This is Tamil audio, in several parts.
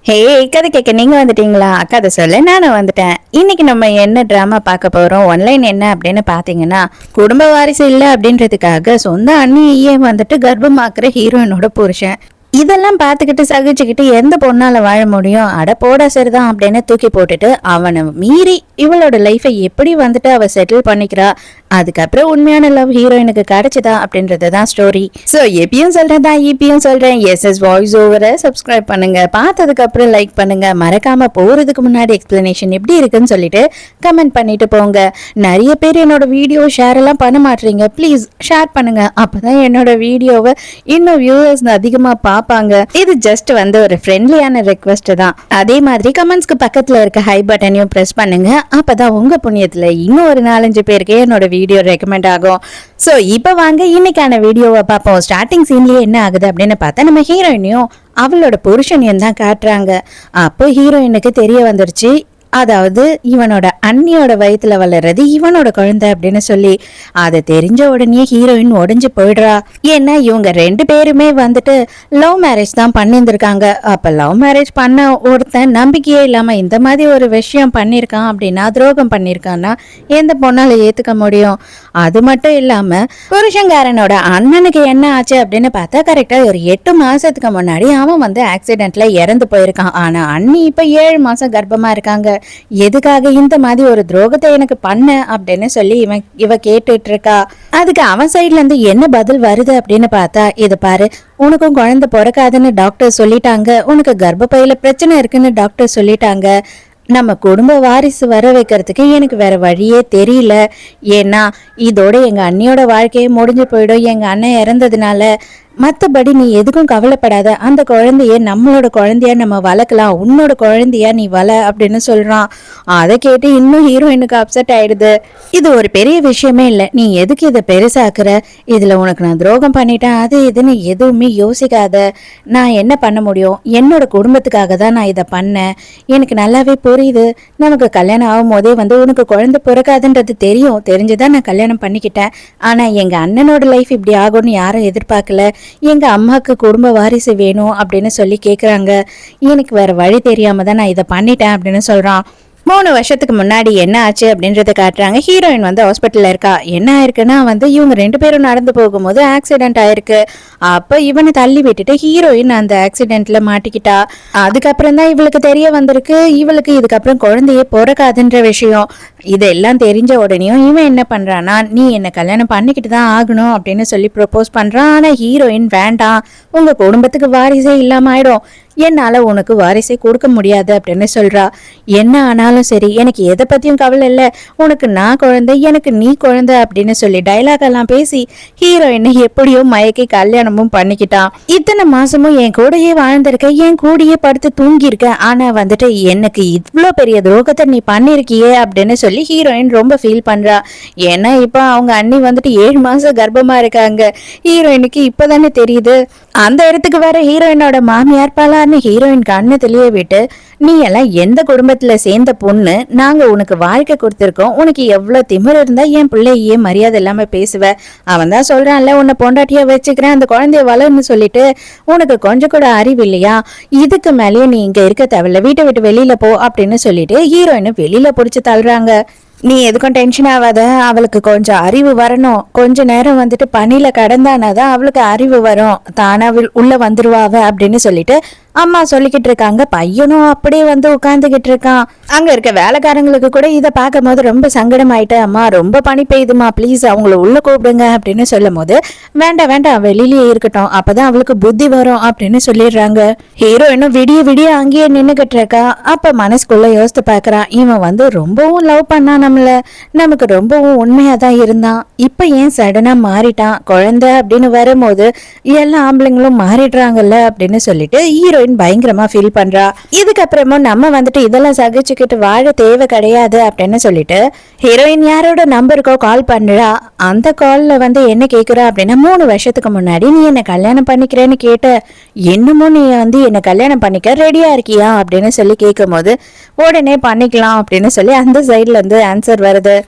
ஹே, கதை கேட்க நீங்க வந்துட்டீங்களா? கதை சொல்ல நானும் வந்துட்டேன். இன்னைக்கு நம்ம என்ன டிராமா பார்க்க போறோம், ஒன்லைன் என்ன அப்படின்னு பாத்தீங்கன்னா, குடும்ப வாரிசு இல்ல அப்படின்றதுக்காக சொந்த அண்ணியே வந்துட்டு கர்ப்பமாக்குற ஹீரோயினோட புருஷன். இதெல்லாம் பார்த்துக்கிட்டு சகிச்சுக்கிட்டு எந்த பொண்ணால வாழ முடியும்? அட போடா சரிதான் அப்படின்னு தூக்கி போட்டுட்டு அவனை மீறி இவளோட லைஃபை எப்படி வந்துட்டு அவ செட்டில் பண்ணிக்கிறா, அதுக்கப்புறம் உண்மையான லவ் ஹீரோயினுக்கு கிடைச்சதா அப்படின்றதுதான் ஸ்டோரி. ஸோ எப்பயும் சொல்றதா இப்பயும் சொல்றேன், எஸ்எஸ் வாய்ஸ் ஓவரை சப்ஸ்கிரைப் பண்ணுங்க, பார்த்ததுக்கு அப்புறம் லைக் பண்ணுங்க, மறக்காம போறதுக்கு முன்னாடி எக்ஸ்பிளனேஷன் எப்படி இருக்குன்னு சொல்லிட்டு கமெண்ட் பண்ணிட்டு போங்க. நிறைய பேர் என்னோட வீடியோ ஷேர் எல்லாம் பண்ண மாட்டீங்க, ப்ளீஸ் ஷேர் பண்ணுங்க, அப்பதான் என்னோட வீடியோவை இன்னும் வியூவர்ஸ் அதிகமா பார்ப்பாங்க. இது ஜஸ்ட் வந்து ஒரு ஃப்ரெண்ட்லியான ரெக்வெஸ்ட் தான். அதே மாதிரி கமெண்ட்ஸ்க்கு பக்கத்துல இருக்க ஹை பட்டனையும் பிரஸ் பண்ணுங்க, அப்பதான் உங்க புண்ணியத்துல இன்னும் ஒரு 4-5 பேருக்கு என்னோட வீடியோ ரெக்கமெண்ட் ஆகும். சோ இப்ப வாங்க இன்னைக்கான வீடியோவை பார்ப்போம். ஸ்டார்டிங் சீன்லயே என்ன ஆகுது அப்படின்னு பார்த்தா, நம்ம ஹீரோயினையும் அவளோட புருஷனையும் தான் காட்டுறாங்க. அப்போ ஹீரோயினுக்கு தெரிய வந்துருச்சு, அதாவது இவனோட அண்ணியோட வயிற்றுல வளர்றது இவனோட குழந்தை அப்படின்னு சொல்லி. அதை தெரிஞ்ச உடனே ஹீரோயின் உடஞ்சு போயிடுறா. ஏன்னா இவங்க 2 பேருமே வந்துட்டு லவ் மேரேஜ் தான் பண்ணியிருந்திருக்காங்க. அப்ப லவ் மேரேஜ் பண்ண ஒருத்தன் நம்பிக்கையே இல்லாம இந்த மாதிரி ஒரு விஷயம் பண்ணியிருக்கான் அப்படின்னா, துரோகம் பண்ணியிருக்கான்னா எந்த பொண்ணால ஏத்துக்க முடியும்? அது மட்டும் இல்லாம புருஷங்காரனோட அண்ணனுக்கு என்ன ஆச்சு அப்படின்னு பார்த்தா, கரெக்டா ஒரு 8 மாசத்துக்கு முன்னாடி அவன் வந்து ஆக்சிடென்ட்ல இறந்து போயிருக்கான். ஆனா அண்ணி இப்ப 7 மாசம் கர்ப்பமா இருக்காங்க. எதுக்காக இந்த மாதிரி ஒரு துரோகத்தை எனக்கு பண்ண அப்படின்னு சொல்லி இவ கேட்டுட்டு இருக்கா. அதுக்கு அவன் சைட்ல இருந்து என்ன பதில் வருது அப்படின்னு பார்த்தா, இது பாரு, உனக்கும் குழந்தை பிறக்காதுன்னு டாக்டர் சொல்லிட்டாங்க, உனக்கு கர்ப்பப்பையில பிரச்சனை இருக்குன்னு டாக்டர் சொல்லிட்டாங்க, நம்ம குடும்ப வாரிசு வர வைக்கிறதுக்கு எனக்கு வேற வழியே தெரியல, ஏன்னா இதோட எங்க அண்ணியோட வாழ்க்கையே முடிஞ்சு போயிடும் எங்க அண்ணன் இறந்ததுனால, மற்றபடி நீ எதுக்கும் கவலைப்படாத, அந்த குழந்தைய நம்மளோட குழந்தையா நம்ம வளர்க்கலாம், உன்னோட குழந்தையா நீ அப்படின்னு சொல்றான். அதை கேட்டு இன்னும் ஹீரோயினுக்கு அப்செட் ஆயிடுது. இது ஒரு பெரிய விஷயமே இல்லை, நீ எதுக்கு இதை பெருசாக்குற, இதுல உனக்கு நான் துரோகம் பண்ணிட்டேன் அது இதுன்னு எதுவுமே யோசிக்காத, நான் என்ன பண்ண முடியும், என்னோட குடும்பத்துக்காக தான் நான் இதை பண்ணேன், எனக்கு நல்லாவே புரியுது, நமக்கு கல்யாணம் ஆகும் போதே வந்து உனக்கு குழந்தை பிறக்காதுன்றது தெரியும், தெரிஞ்சுதான் நான் கல்யாணம் பண்ணிக்கிட்டேன், ஆனா எங்க அண்ணனோட லைஃப் இப்படி ஆகும்னு யாரும் எதிர்பார்க்கல, எங்க அம்மாக்கு குடும்ப வாரிசு வேணும் அப்படின்னு சொல்லி கேக்குறாங்க, எனக்கு வேற வழி தெரியாம தான் நான் இதை பண்ணிட்டேன் அப்படின்னு சொல்றான். 3 வருஷத்துக்கு முன்னாடி என்ன ஆச்சு அப்படின்றத காட்டுறாங்க. ஹீரோயின் வந்து ஹாஸ்பிட்டல்ல இருக்கா. என்ன ஆயிருக்குன்னா வந்து இவங்க 2 பேரும் நடந்து போகும்போது ஆக்சிடென்ட் ஆயிருக்கு. அப்ப இவனை தள்ளி விட்டுட்டு ஹீரோயின் அந்த ஆக்சிடென்ட்ல மாட்டிக்கிட்டா. அதுக்கப்புறம் தான் இவளுக்கு தெரிய வந்திருக்கு, இவளுக்கு இதுக்கப்புறம் குழந்தையே பிறக்காதுன்ற விஷயம். இதெல்லாம் தெரிஞ்ச உடனேயும் இவன் என்ன பண்றான்னா, நீ என்ன கல்யாணம் பண்ணிக்கிட்டு தான் ஆகணும் அப்படின்னு சொல்லி ப்ரொபோஸ் பண்றான். ஆனா ஹீரோயின் வேண்டாம், உங்க குடும்பத்துக்கு வாரிசே இல்லாம ஆயிடும், என்னால உனக்கு வாரிசை கொடுக்க முடியாது அப்படின்னு சொல்றா. என்ன ஆனாலும் சரி, எனக்கு எதை பத்தியும் கவலை இல்லை, உனக்கு நான் குழந்தை, எனக்கு நீ குழந்தை அப்படின்னு சொல்லி டைலாக் எல்லாம் பேசி ஹீரோயினை எப்படியோ மயக்கி கல்யாணமும் பண்ணிக்கிட்டான். இத்தனை மாசமும் என் கூடயே வாழ்ந்திருக்க, என் கூடயே படுத்து தூங்கியிருக்க, ஆனா வந்துட்டு எனக்கு இவ்வளோ பெரிய துரோகத்தை நீ பண்ணிருக்கியே அப்படின்னு சொல்லி ஹீரோயின் ரொம்ப ஃபீல் பண்றா. ஏன்னா இப்ப அவங்க அண்ணி வந்துட்டு 7 மாசம் கர்ப்பமா இருக்காங்க. ஹீரோயினுக்கு இப்பதானே தெரியுது. அந்த இடத்துக்கு வேற ஹீரோயினோட மாமியார் பலான்னு ஹீரோயின் கண்ணு தெளிய விட்டு, நீ எல்லாம் எந்த குடும்பத்துல சேர்ந்த பொண்ணு, நாங்க உனக்கு வாழ்க்கை கொடுத்திருக்கோம், உனக்கு எவ்வளவு திமிர் இருந்தா என் பிள்ளையே மரியாதை இல்லாம பேசுவ, அவன் தான் சொல்றான்ல உன்னை பொண்டாட்டியா வச்சுக்கிறேன், அந்த குழந்தைய வளர்ன்னு சொல்லிட்டு, உனக்கு கொஞ்சம் கூட அறிவு இல்லையா, இதுக்கு மேலேயும் நீ இங்க இருக்க தேவையில்ல, வீட்டை விட்டு வெளியில போ அப்படின்னு சொல்லிட்டு ஹீரோயினை வெளியில புடிச்சு தள்ளுறாங்க. நீ எதுக்கும் டென்ஷன் ஆகாத, அவளுக்கு கொஞ்சம் அறிவு வரணும், கொஞ்ச நேரம் வந்துட்டு பனியில கடந்தானாதான் அவளுக்கு அறிவு வரும், தானா உள்ள வந்துருவாவ அப்படின்னு சொல்லிட்டு அம்மா சொல்லிக்கிட்டு இருக்காங்க. பையனும் அப்படியே வந்து உட்கார்ந்துகிட்டு இருக்கான். அங்க இருக்க வேலைக்காரங்களுக்கு கூட இதை பார்க்கும் போது ரொம்ப சங்கடம் ஆயிட்டு, அம்மா ரொம்ப பனி பெய்யுதுமா, ப்ளீஸ் அவங்கள உள்ள கூப்பிடுங்க அப்படின்னு சொல்லும் போது, வேண்டாம் வேண்டாம் வெளியிலேயே இருக்கட்டும், அப்பதான் அவளுக்கு புத்தி வரும் அப்படின்னு சொல்லிடுறாங்க. ஹீரோயினும் விடிய விடிய அங்கேயே நின்னுகிட்டு இருக்கா. அப்ப மனசுக்குள்ள யோசித்து பாக்குறான், இவன் வந்து ரொம்பவும் லவ் பண்ணா நம்மள, நமக்கு ரொம்பவும் உண்மையா தான் இருந்தான், இப்ப ஏன் சடனா மாறிட்டான், குழந்தை அப்படின்னு வரும்போது எல்லா ஆம்பளைங்களும் மாறிடுறாங்கல்ல அப்படின்னு சொல்லிட்டு ஹீரோயின் பயங்கரமா ஃபீல் பண்றா. இதுக்கப்புறமும் நம்ம வந்துட்டு இதெல்லாம் சகிச்சுக்கிட்டு வாழ தேவை கிடையாது அப்படின்னு சொல்லிட்டு ஹீரோயின் யாரோட நம்பருக்கோ கால் பண்றா. அந்த கால்ல வந்து என்ன கேக்குறா அப்படின்னா, 3 வருஷத்துக்கு முன்னாடி நீ என்ன கல்யாணம் பண்ணிக்கிறேன்னு கேட்ட, என்னமோ நீ வந்து என்ன கல்யாணம் பண்ணிக்க ரெடியா இருக்கியா அப்படின்னு சொல்லி கேட்கும் போது, உடனே பண்ணிக்கலாம் அப்படின்னு சொல்லி அந்த சைட்ல இருந்து ஆன்சர் வருது.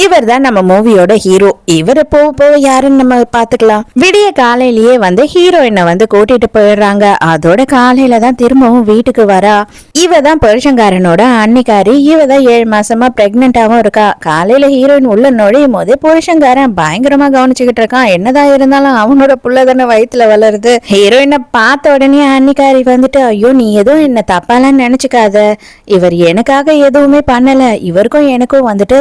இவர் தான் நம்ம மூவியோட ஹீரோ. இவரை போக யாருன்னு நம்ம பாத்துக்கலாம். விடிய காலையிலேயே வந்து ஹீரோயினை வந்து கூட்டிட்டு போயிடுறாங்க. அதோட காலையில தான் திரும்பவும் வீட்டுக்கு வரா. இவ தான் புருஷங்காரனோட அன்னிக்காரி. இவ தான் 7 மாசமா பிரெக்னென்டாவும் இருக்கா. காலையில ஹீரோயின் உள்ள நுழையும் போதே புருஷங்காரன் பயங்கரமா கவனிச்சுக்கிட்டு இருக்கான். என்னதான் இருந்தாலும் அவனோட புள்ள தானே வயிற்றுல வளருது. ஹீரோயினை பார்த்த உடனே அன்னிக்காரி வந்துட்டு, ஐயோ நீ எதுவும் என்ன தப்பாலாம் நினைச்சுக்காத, இவர் எனக்காக எதுவுமே பண்ணல, இவருக்கும் எனக்கும் வந்துட்டு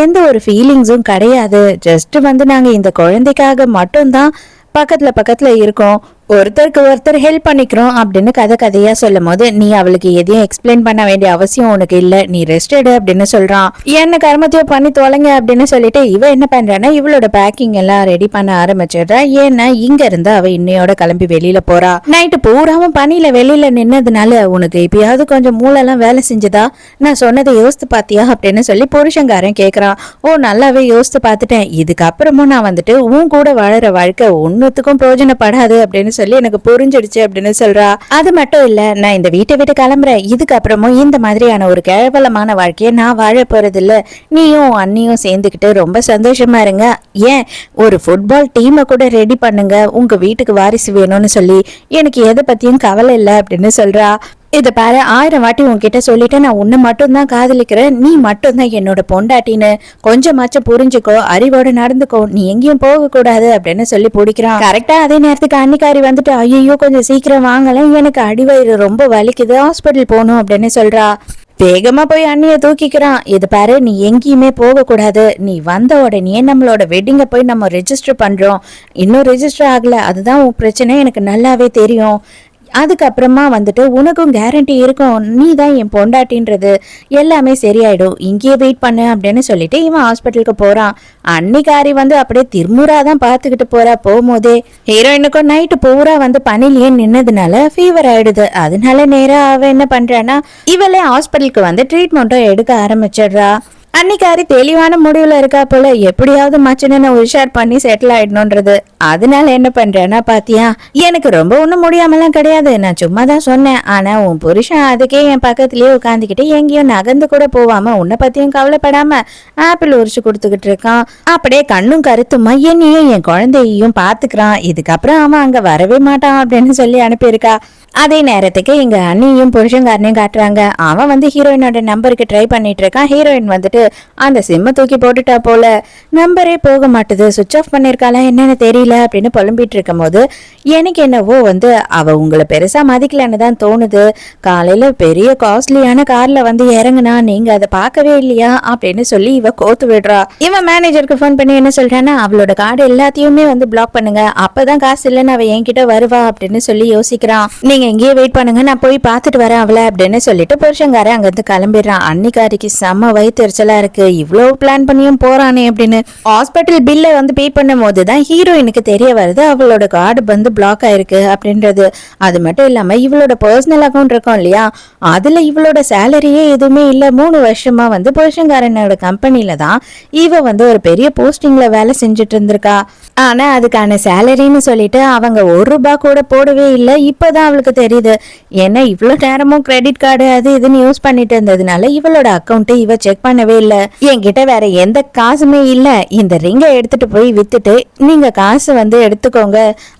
எந்த ஒரு ஃபீலிங்ஸும் கிடையாது, ஜஸ்ட் வந்து நாங்க இந்த குழந்தைக்காக மட்டும்தான் பக்கத்துல இருக்கோம், ஒருத்தருக்கு ஒருத்தர் ஹெல்ப் பண்ணிக்கிறோம் அப்படின்னு கதையா சொல்லும் போது, நீ அவளுக்கு எதையும் எக்ஸ்பிளைன் பண்ண வேண்டிய அவசியம் உனக்கு இல்ல, நீ ரெஸ்ட் எடு அப்படின்னு சொல்றான். என்ன கர்மத்தையோ பண்ணி தொலைங்க அப்படின்னு சொல்லிட்டு இவ என்ன பண்றான்னா இவளோட பேக்கிங் எல்லாம் ரெடி பண்ண ஆரம்பிச்சிடுறா. ஏன்னா இங்க இருந்து அவ இன்னையோட கிளம்பி வெளியில போறா. நைட்டு பூராவும் பனியில வெளியில நின்னதுனால உனக்கு எப்பயாவது கொஞ்சம் மூளெல்லாம் வேலை செஞ்சதா, நான் சொன்னதை யோசித்து பாத்தியா அப்படின்னு சொல்லி புருஷங்காரன் கேக்குறான். ஓ நல்லாவே யோசித்து பார்த்துட்டேன், இதுக்கப்புறமும் நான் வந்துட்டு உன் கூட வாழற வாழ்க்கை ஒன்னுத்துக்கும் பிரயோஜனப்படாது அப்படின்னு சொல்லி எனக்கு புரிஞ்சிடுச்சு அப்படின்னு சொல்றா. அது மட்டும் இல்ல, நான் இந்த வீட்டை விட்டு கிளம்புறேன், இதுக்கப்புறமும் இந்த மாதிரியான ஒரு கேவலமான வாழ்க்கையை நான் வாழ போறது இல்ல, நீயும் அண்ணியும் சேர்ந்துக்கிட்டு ரொம்ப சந்தோஷமா இருங்க, ஏன் ஒரு ஃபுட்பால் டீமை கூட ரெடி பண்ணுங்க, உங்க வீட்டுக்கு வாரிசு வேணும்னு சொல்லி எனக்கு எதை பத்தியும் கவலை இல்லை அப்படின்னு சொல்றா. இதை பாரு, 1000 வாட்டி உன்கிட்ட சொல்லிட்டு நான் உன்னை மட்டும்தான் காதலிக்கிறேன், நீ மட்டும்தான் என்னோட பொண்டாட்டின்னு கொஞ்சமாச்சும் புரிஞ்சுக்கோ, அறிவோட நடந்துக்கோ, நீ எங்கேயும் போக கூடாது அப்படின்னு சொல்லி பிடிக்கிறான். கரெக்டா அதே நேரத்துக்கு அன்னிக்காரி வந்துட்டு, ஐயோ கொஞ்சம் சீக்கிரம் வாங்கல, எனக்கு அடிவயிறு ரொம்ப வலிக்குது, ஹாஸ்பிட்டல் போகணும் அப்படின்னு சொல்றா. வேகமா போய் அண்ணிய தூக்கிக்கிறான். இது பாரு, நீ எங்கேயுமே போக கூடாது, நீ வந்த உடனே நம்மளோட வெட்டிங்க போய் நம்ம ரெஜிஸ்டர் பண்றோம், இன்னும் ரெஜிஸ்டர் ஆகல, அதுதான் உன் பிரச்சனை எனக்கு நல்லாவே தெரியும், அதுக்கப்புறமா வந்துட்டு உனக்கும் கேரண்டி இருக்கும், நீ தான் என் பொண்டாட்டின்றது, எல்லாமே சரியாயிடும், இங்கேயே வெயிட் பண்ணு அப்படின்னு சொல்லிட்டு இவன் ஹாஸ்பிட்டலுக்கு போறான். அன்னிக்காரி வந்து அப்படியே திருமுறாதான் பாத்துக்கிட்டு போறா. போகும்போதே ஹீரோயினுக்கும் நைட்டு பூரா வந்து பனிலேயே நின்னதுனால ஃபீவர் ஆயிடுது. அதனால நேரா அவ என்ன பண்றான்னா இவளே ஹாஸ்பிட்டலுக்கு வந்து ட்ரீட்மெண்ட்டும் எடுக்க ஆரம்பிச்சிடுறா. அன்னிக்காரி தெளிவான முடிவுல இருக்கா போல, எப்படியாவது மச்சனை உஷார் பண்ணி செட்டில் ஆயிடணும்ன்றது. அதனால என்ன பண்றேன்னா பாத்தியா, எனக்கு ரொம்ப ஒண்ணும் முடியாமலாம் கிடையாது, நான் சும்மா தான் சொன்னேன், ஆனா உன் புருஷன் அதுக்கே என் பக்கத்திலேயே உட்காந்துக்கிட்டு எங்கேயும் நகர்ந்து கூட போவாம உன்னை பத்தியும் கவலைப்படாம ஆப்பிள் உரிச்சு கொடுத்துக்கிட்டு இருக்கான், அப்படியே கண்ணும் கருத்துமா என்னையும் என் குழந்தையையும் பாத்துக்கிறான், இதுக்கப்புறம் அவன் அங்க வரவே மாட்டான் அப்படின்னு சொல்லி அனுப்பியிருக்கா. அதே நேரத்துக்கு எங்க அண்ணியும் புருஷங்காரனையும் காட்டுறாங்க. அவன் வந்து ஹீரோயினோட நம்பருக்கு ட்ரை பண்ணிட்டு இருக்கான். ஹீரோயின் வந்துட்டு அந்த சிம்ம தூக்கி போட்டுட்டா போல, நம்பரே போக மாட்டுது, சுவிட்ச் ஆஃப் பண்ணிருக்காளா என்னன்னு தெரியல அப்படின்னு புலம்பிட்டு இருக்கும் போது, எனக்கு என்னவோ வந்து அவ உங்களை பெருசா மதிக்கலன்னு தான் தோணுது, காலையில பெரிய காஸ்ட்லியான கார்ல வந்து இறங்குனா, நீங்க அதை பார்க்கவே இல்லையா அப்படின்னு சொல்லி இவ கோத்து விடுறா. இவன் மேனேஜருக்கு போன் பண்ணி என்ன சொல்றான்னா, அவளோட கார்டு எல்லாத்தையுமே வந்து பிளாக் பண்ணுங்க, அப்பதான் காசு இல்லைன்னு அவ என்கிட்ட வருவா அப்படின்னு சொல்லி யோசிக்கிறான். நீங்க எங்கேயே வெயிட் பண்ணுங்க, நான் போய் பார்த்துட்டு வரேன் அவளை அப்படின்னு சொல்லிட்டு புருஷங்கார அங்க இருந்து கிளம்பிடுறான். அன்னிக்காரிக்கு செம்ம வயிற்றுச்சலா இருக்கு, இவ்வளவு பிளான் பண்ணியும் போறானே அப்படின்னு. ஹாஸ்பிட்டல் பில்லை வந்து பே பண்ணும் போதுதான் ஹீரோயினுக்கு தெரிய வருது அவளோட கார்டு வந்து பிளாக் ஆயிருக்கு அப்படின்றது. அது மட்டும் இல்லாம இவளோட பர்சனல் அக்கௌண்ட் இருக்கும் இல்லையா, அதுல இவளோட சேலரியே எதுவுமே இல்ல. 3 வருஷமா வந்து புருஷங்காரனோட கம்பெனில தான் இவ வந்து ஒரு பெரிய போஸ்டிங்ல வேலை செஞ்சுட்டு இருந்திருக்கா. ஆனா அதுக்கான சேலரின்னு சொல்லிட்டு அவங்க 1 ரூபாய் கூட போடவே இல்லை. இப்பதான் அவளுக்கு தெரியுது, ஏன்னா இவ்வளவு நேரமும் கிரெடிட் கார்டு அது இதுன்னு யூஸ் பண்ணிட்டு இருந்ததுனால இவளோட அக்கௌண்ட் இவ செக் பண்ணவே இல்லை. என்கிட்ட வேற எந்த காசுமே இல்ல, இந்த ரிங்கை எடுத்துட்டு போய் வித்துட்டு நீங்க காசு வந்து எடுத்துக்கோங்க,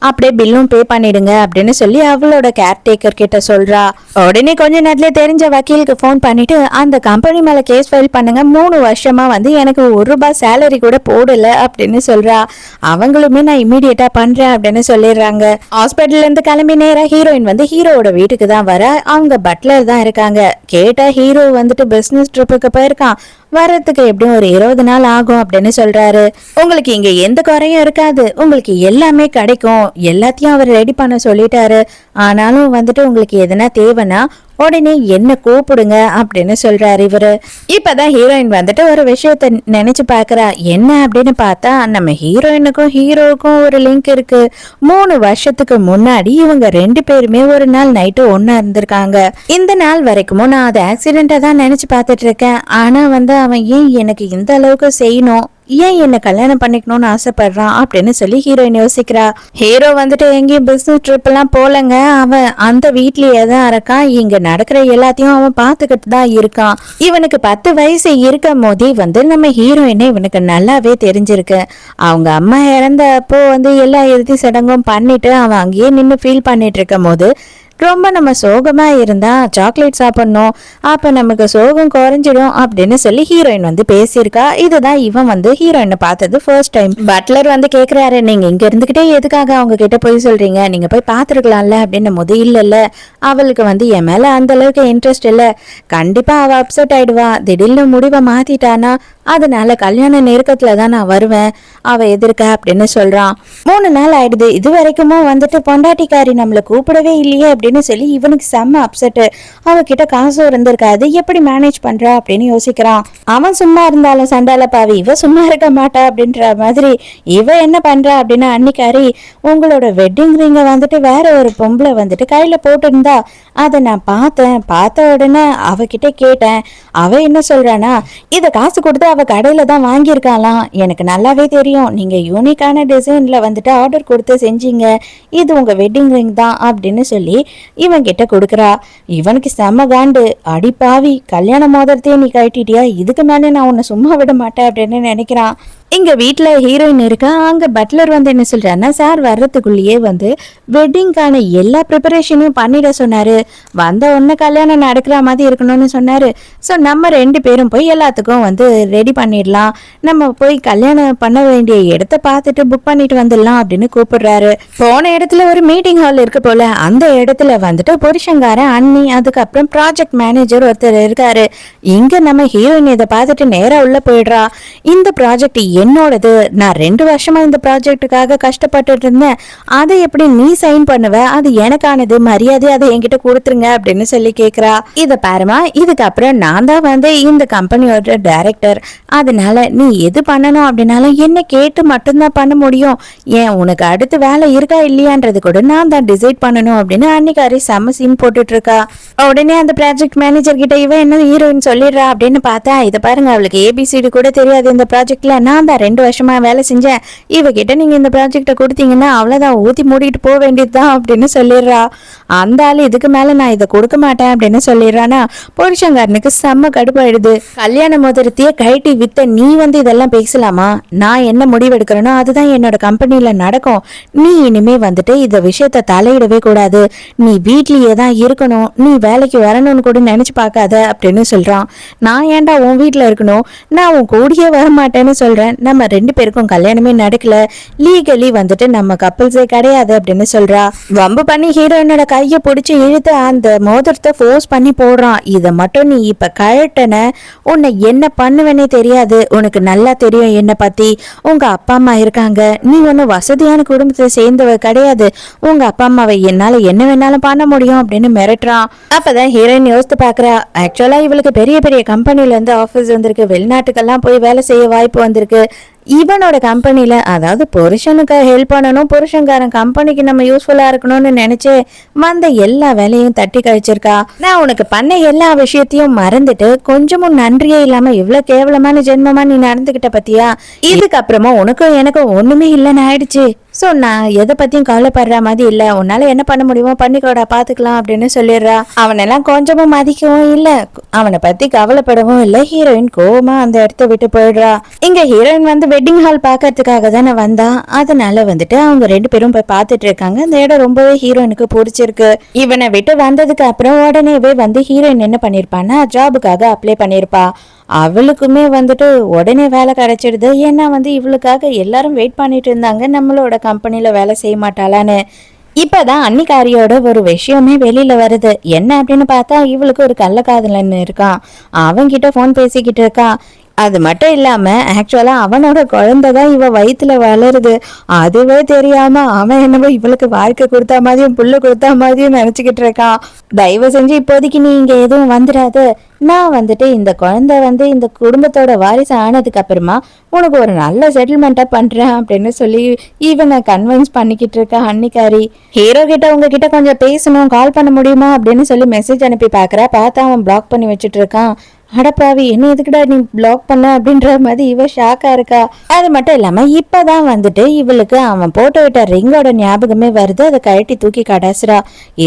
அப்படியே பில்லும் பே பண்ணிடுங்க அப்படின்னு சொல்லி அவளோட கேர்டேக்கர் கிட்ட சொல்றா. உடனே கொஞ்ச நேரத்துல தெரிஞ்ச வக்கீலுக்கு போன் பண்ணிட்டு அந்த கம்பெனி மேல கேஸ் ஃபைல் பண்ணுங்க, 3 வருஷமா வந்து எனக்கு 1 ரூபாய் சேலரி கூட போடல அப்படின்னு சொல்றா. அவங்களுமே நான் இமீடியட்டா பண்றேன் அப்படின்னு சொல்லிடுறாங்க. ஹாஸ்பிட்டல்ல இருந்து கிளம்பி நேரா ஹீரோயின் வந்து ஹீரோவோட வீட்டுக்கு தான் வர. அவங்க பட்லர் தான் இருக்காங்க. கேட்டா ஹீரோ வந்துட்டு பிசினஸ் ட்ரிப்புக்கு போயிருக்கான், வர்றதுக்கு எப்படியும் ஒரு 20 நாள் ஆகும் அப்படின்னு சொல்றாரு. உங்களுக்கு இங்க எந்த குறையும் இருக்காது, உங்களுக்கு எல்லாமே கிடைக்கும், எல்லாத்தையும் அவர் ரெடி பண்ண சொல்லிட்டாரு, ஆனாலும் வந்துட்டு உங்களுக்கு எதனா தேவைன்னா உடனே என்ன கூப்பிடுங்க அப்படின்னு சொல்றாரு இவரு. இப்பதான் ஹீரோயின் வந்துட்டு ஒரு விஷயத்த நினைச்சு பாக்குறா. என்ன அப்படின்னு பார்த்தா, நம்ம ஹீரோயினுக்கும் ஹீரோவுக்கும் ஒரு லிங்க் இருக்கு. 3 வருஷத்துக்கு முன்னாடி இவங்க 2 பேருமே ஒரு நாள் நைட்டு ஒன்னா இருந்திருக்காங்க. இந்த நாள் வரைக்கும் நான் அதை ஆக்சிடென்டா தான் நினைச்சு பார்த்துட்டு இருக்கேன். ஆனா வந்து அவன் ஏன் எனக்கு இந்த அளவுக்கு செய்யணும், ஏன் என்ன கல்யாணம் பண்ணிக்கணும்னு ஆசைப்படுறான் அப்படின்னு சொல்லி ஹீரோயின் யோசிக்கிறா. ஹீரோ வந்துட்டு எங்கேயும் பிசினஸ் ட்ரிப் எல்லாம் போலங்க, அவன் அந்த வீட்லயே தான் இருக்கான். இங்க நடக்கிற எல்லாத்தையும் அவன் பாத்துக்கிட்டு தான் இருக்கான். இவனுக்கு 10 வயசு இருக்கும் போதே நம்ம ஹீரோயினை இவனுக்கு நல்லாவே தெரிஞ்சிருக்கு. அவங்க அம்மா இறந்தப்போ எல்லா இறுதி சடங்கும் பண்ணிட்டு அவன் அங்கேயே நின்று ஃபீல் பண்ணிட்டு இருக்கும் போது ரொம்ப நம்ம சோகமா இருந்தா சாக்லேட் சாப்பிடணும், அப்ப நமக்கு சோகம் குறைஞ்சிடும் அப்படின்னு சொல்லி ஹீரோயின் பேசியிருக்கா. இதுதான் இவன் ஹீரோயினை பார்த்தது ஃபர்ஸ்ட் டைம். பட்லர் கேக்குறாரு, நீங்க இங்க இருந்துகிட்டே எதுக்காக அவங்க கிட்ட போய் சொல்றீங்க, நீங்க போய் பாத்துருக்கலாம்ல அப்படின்னு போது இல்ல அவளுக்கு என் மேல அந்த அளவுக்கு இன்ட்ரெஸ்ட் இல்ல, கண்டிப்பா அவ அப்செட் ஆயிடுவா, திடீர்னு முடிவை மாத்திட்டானா, அதனால கல்யாண நெருக்கத்துல தான் நான் வருவேன் அவ எதிர்க்க அப்படின்னு சொல்றான். 3 நாள் ஆயிடுது, இது வரைக்கும் பொண்டாட்டிக்காரி நம்மளை கூப்பிடவே இல்லையே அப்படின்னு சொல்லி இவனுக்கு செம்ம அப்செட். அவகிட்ட காசு இருந்திருக்காது, எப்படி மேனேஜ் பண்றா அப்படின்னு யோசிக்கிறான். அவன் சும்மா இருந்தாலும் சண்டால பாவி, இவ சும்மா இருக்க மாட்டா அப்படின்ற மாதிரி இவ என்ன பண்றா அப்படின்னா, அன்னிக்காரி உங்களோட வெட்டிங் ரிங்க வேற ஒரு பொம்பளை கையில போட்டிருந்தா, அதை நான் பார்த்த உடனே அவகிட்ட கேட்டேன். அவ என்ன சொல்றானா, இத காசு கொடுத்து அவ கடையில தான் வாங்கியிருக்காளாம், எனக்கு நல்லாவே தெரியும், நீங்க யூனிக்கான டிசைன்ல ஆர்டர் கொடுத்து செஞ்சீங்க, இது உங்க வெட்டிங் ரிங் தான் அப்படின்னு சொல்லி இவன் கிட்ட கொடுக்குறா. இவனுக்கு செம்ம காண்டு, அடிப்பாவி கல்யாண மோதிரத்தையே நீ கட்டிட்டியா, இதுக்கு மேலே நான் உன்னை சும்மா விட மாட்டேன் அப்படின்னு நினைக்கிறான். இங்க வீட்டுல ஹீரோயின் இருக்கா. அங்க பட்லர் என்ன சொல்றாருன்னா, சார் வர்றதுக்குள்ளேயே வெட்டிங்கான எல்லா ப்ரிப்பரேஷனையும் பண்ணிட சொன்னாரு, வந்த உடனே கல்யாணம் நடக்கிற மாதிரி இருக்கணும்னு சொன்னாரு. ஸோ நம்ம 2 பேரும் போய் எல்லாத்துக்கும் ரெடி பண்ணிடலாம், நம்ம போய் கல்யாணம் பண்ண வேண்டிய இடத்த பார்த்துட்டு புக் பண்ணிட்டு வந்துடலாம் அப்படின்னு கூப்பிடுறாரு. போன இடத்துல ஒரு மீட்டிங் ஹால் இருக்கு போல, அந்த இடத்துல புருஷங்காரன் அண்ணி, அதுக்கப்புறம் ப்ராஜெக்ட் மேனேஜர் ஒருத்தர் இருக்காரு. இங்க நம்ம ஹீரோயின் இதை பார்த்துட்டு நேரா உள்ள போயிடுறா. இந்த ப்ராஜெக்ட் என்னோடது, நான் 2 வருஷமா இந்த ப்ராஜெக்டுக்காக கஷ்டப்பட்டு இருந்தேன், அதை எப்படி நீ சைன் பண்ணுவ, அது எனக்கானது, மரியாதை அதை என்கிட்ட கொடுத்துருங்க அப்படின்னு சொல்லி கேக்குறா. இத பாருமா, இதுக்கப்புறம் நான் தான் இந்த கம்பெனியோட டைரக்டர், அதனால நீ எது பண்ணணும் அப்படின்னாலும் என்ன கேட்டு மட்டும்தான் பண்ண முடியும், ஏன் உனக்கு அடுத்து வேலை இருக்கா இல்லையான்றது கூட நான் தான் டிசைட் பண்ணணும் அப்படின்னு அன்னிக்காரி செம்ம சீன் போட்டுட்டு இருக்கா. உடனே அந்த ப்ராஜெக்ட் மேனேஜர் கிட்ட இவன் என்ன ஹீரோயின் சொல்லிடுறா அப்படின்னு பார்த்தா, இதை பாருங்க அவளுக்கு ஏபிசிடி கூட தெரியாது, இந்த ப்ராஜெக்ட்ல நான் தான் 2 வருஷமா வேலை செஞ்சேன், இவகிட்ட நீங்க இந்த ப்ராஜெக்ட கொடுத்தீங்கன்னா அவ்வளவுதான், ஊத்தி மூடிட்டு போக வேண்டியதுதான் அப்படின்னு சொல்லிடுறா. அந்த ஆளு இதுக்கு மேல நான் இதை கொடுக்க மாட்டேன் அப்படின்னு சொல்லிடுறானா, புருஷங்காரனுக்கு செம்ம கடுப்பாயிடுது. கல்யாண மோதிரத்தையே கழட்டி வித்த நீ இதெல்லாம் பேசலாமா, நான் என்ன முடிவு எடுக்கிறேனோ அதுதான் என்னோட கம்பெனில நடக்கும், நீ இனிமே இந்த விஷயத்த தலையிடவே கூடாது, நீ வீட்லயே தான் இருக்கணும், நீ வேலைக்கு வரணும்னு கூட நினைச்சு பார்க்காத அப்படின்னு சொல்றான். நான் ஏன்டா உன் வீட்டுல இருக்கணும், நான் உன் கூடியே வர மாட்டேன்னு சொல்றேன், நம்ம 2 பேருக்கும் கல்யாணமே நடக்கல, லீகலி நம்ம கப்பல்ஸே கிடையாது அப்படின்னு சொல்றா. வம்பு பண்ணி ஹீரோயினோட கைய பிடிச்சி இழுத்து அந்த மோதிரத்தை ஃபோர்ஸ் பண்ணி போடுறான். இதை மட்டும் நீ இப்ப கழட்டன, உன்னை என்ன பண்ணுவேனே தெரியாது, உனக்கு நல்லா தெரியும் என்ன பத்தி, உங்க அப்பா அம்மா இருக்காங்க, நீ ஒன்னும் வசதியான குடும்பத்தை சேர்ந்தவ கிடையாது, உங்க அப்பா அம்மாவை என்னால என்ன வேணாலும் பண்ண முடியும் அப்படின்னு மிரட்டுறான். அப்பதான் ஹீரோயின் யோசித்து பாக்குறா, ஆக்சுவலா இவளுக்கு பெரிய பெரிய கம்பெனில இருந்து ஆபீஸ் வந்திருக்கு, வெளிநாட்டுக்கெல்லாம் போய் வேலை செய்ய வாய்ப்பு வந்திருக்கு, இவனோட கம்பெனில அதாவது புருஷனுக்கு ஹெல்ப் பண்ணணும், புருஷன்காரன் கம்பெனிக்கு நம்ம யூஸ்ஃபுல்லா இருக்கணும்னு நினைச்சு எல்லா வேலையும் தட்டி கழிச்சிருக்கா. நான் உனக்கு பண்ண எல்லா விஷயத்தையும் மறந்துட்டு கொஞ்சமும் நன்றியே இல்லாம இவ்வளவு கேவலமான ஜென்மமா நீ நடந்துகிட்ட பத்தியா, இதுக்கப்புறமா உனக்கும் எனக்கும் ஒண்ணுமே இல்லைன்னு ஆயிடுச்சு, சோ நான் எதை பத்தியும் கவலைப்படுற மாதிரி இல்ல, உன்னால என்ன பண்ண முடியுமோ பண்ணிக்கோடா பாத்துக்கலாம் அப்படின்னு சொல்லிடுறா. அவனெல்லாம் கொஞ்சமும் மதிக்கவும் இல்ல, அவனை பத்தி கவலைப்படவும் இல்ல. ஹீரோயின் கோவமா அந்த இடத்த விட்டு போயிடுறா. இங்க ஹீரோயின் வெட்டிங் ஹால் பாக்கிறதுக்காக தானே வந்தா, அதனால அவங்க 2 பேரும் போய் பாத்துட்டு இருக்காங்க. அந்த இடம் ரொம்பவே ஹீரோயினுக்கு பிடிச்சிருக்கு. இவனை விட்டு வந்ததுக்கு அப்புறம் உடனேவே ஹீரோயின் என்ன பண்ணிருப்பான்னா ஜாபுக்காக அப்ளை பண்ணிருப்பா. அவளுக்குமே உடனே வேலை கிடைச்சிடுது. ஏன்னா இவளுக்காக எல்லாரும் வெயிட் பண்ணிட்டு இருந்தாங்க, நம்மளோட கம்பெனில வேலை செய்ய மாட்டாளான்னு. இப்பதான் அன்னிக்காரியோட ஒரு விஷயமே வெளியில வருது. என்ன அப்படின்னு பார்த்தா, இவளுக்கு ஒரு கள்ளக்காதலன் இருக்கான், அவன்கிட்ட போன் பேசிக்கிட்டு இருக்கான். அது மட்டும் இல்லாம ஆக்சுவலா அவனோட குழந்தைதான் இவ வயிற்றுல வளருது, அதுவே தெரியாம அவன் என்னவோ இவளுக்கு வாழ்க்கை கொடுத்தா மாதிரியும் புல்லு கொடுத்தா மாதிரியும் நினைச்சுக்கிட்டு இருக்கான். தயவு செஞ்சு இப்போதைக்கு நீ இங்க எதுவும் வந்துடாது, நான் வந்துட்டு இந்த குழந்தை வந்து இந்த குடும்பத்தோட வாரிசு ஆனதுக்கு அப்புறமா உனக்கு ஒரு நல்ல செட்டில்மெண்ட்டா பண்றேன் அப்படின்னு சொல்லி இவனை கன்வின்ஸ் பண்ணிக்கிட்டு இருக்க அன்னிக்காரி. ஹீரோ கிட்ட உங்ககிட்ட கொஞ்சம் பேசணும், கால் பண்ண முடியுமா அப்படின்னு சொல்லி மெசேஜ் அனுப்பி பாக்குறா. பார்த்தா அவன் பிளாக் பண்ணி வச்சுட்டு இருக்கான். அடப்பாவி, என்ன எதுக்குடா நீ பிளாக் பண்ண அப்படின்ற மாதிரி இவ ஷாக்கா இருக்கா. அது மட்டும் இல்லாம இப்பதான் வந்துட்டு இவளுக்கு அவன் போட்டு விட்ட ரிங்கோட ஞாபகமே வருது. அதை கழட்டி தூக்கி கடாசுறா.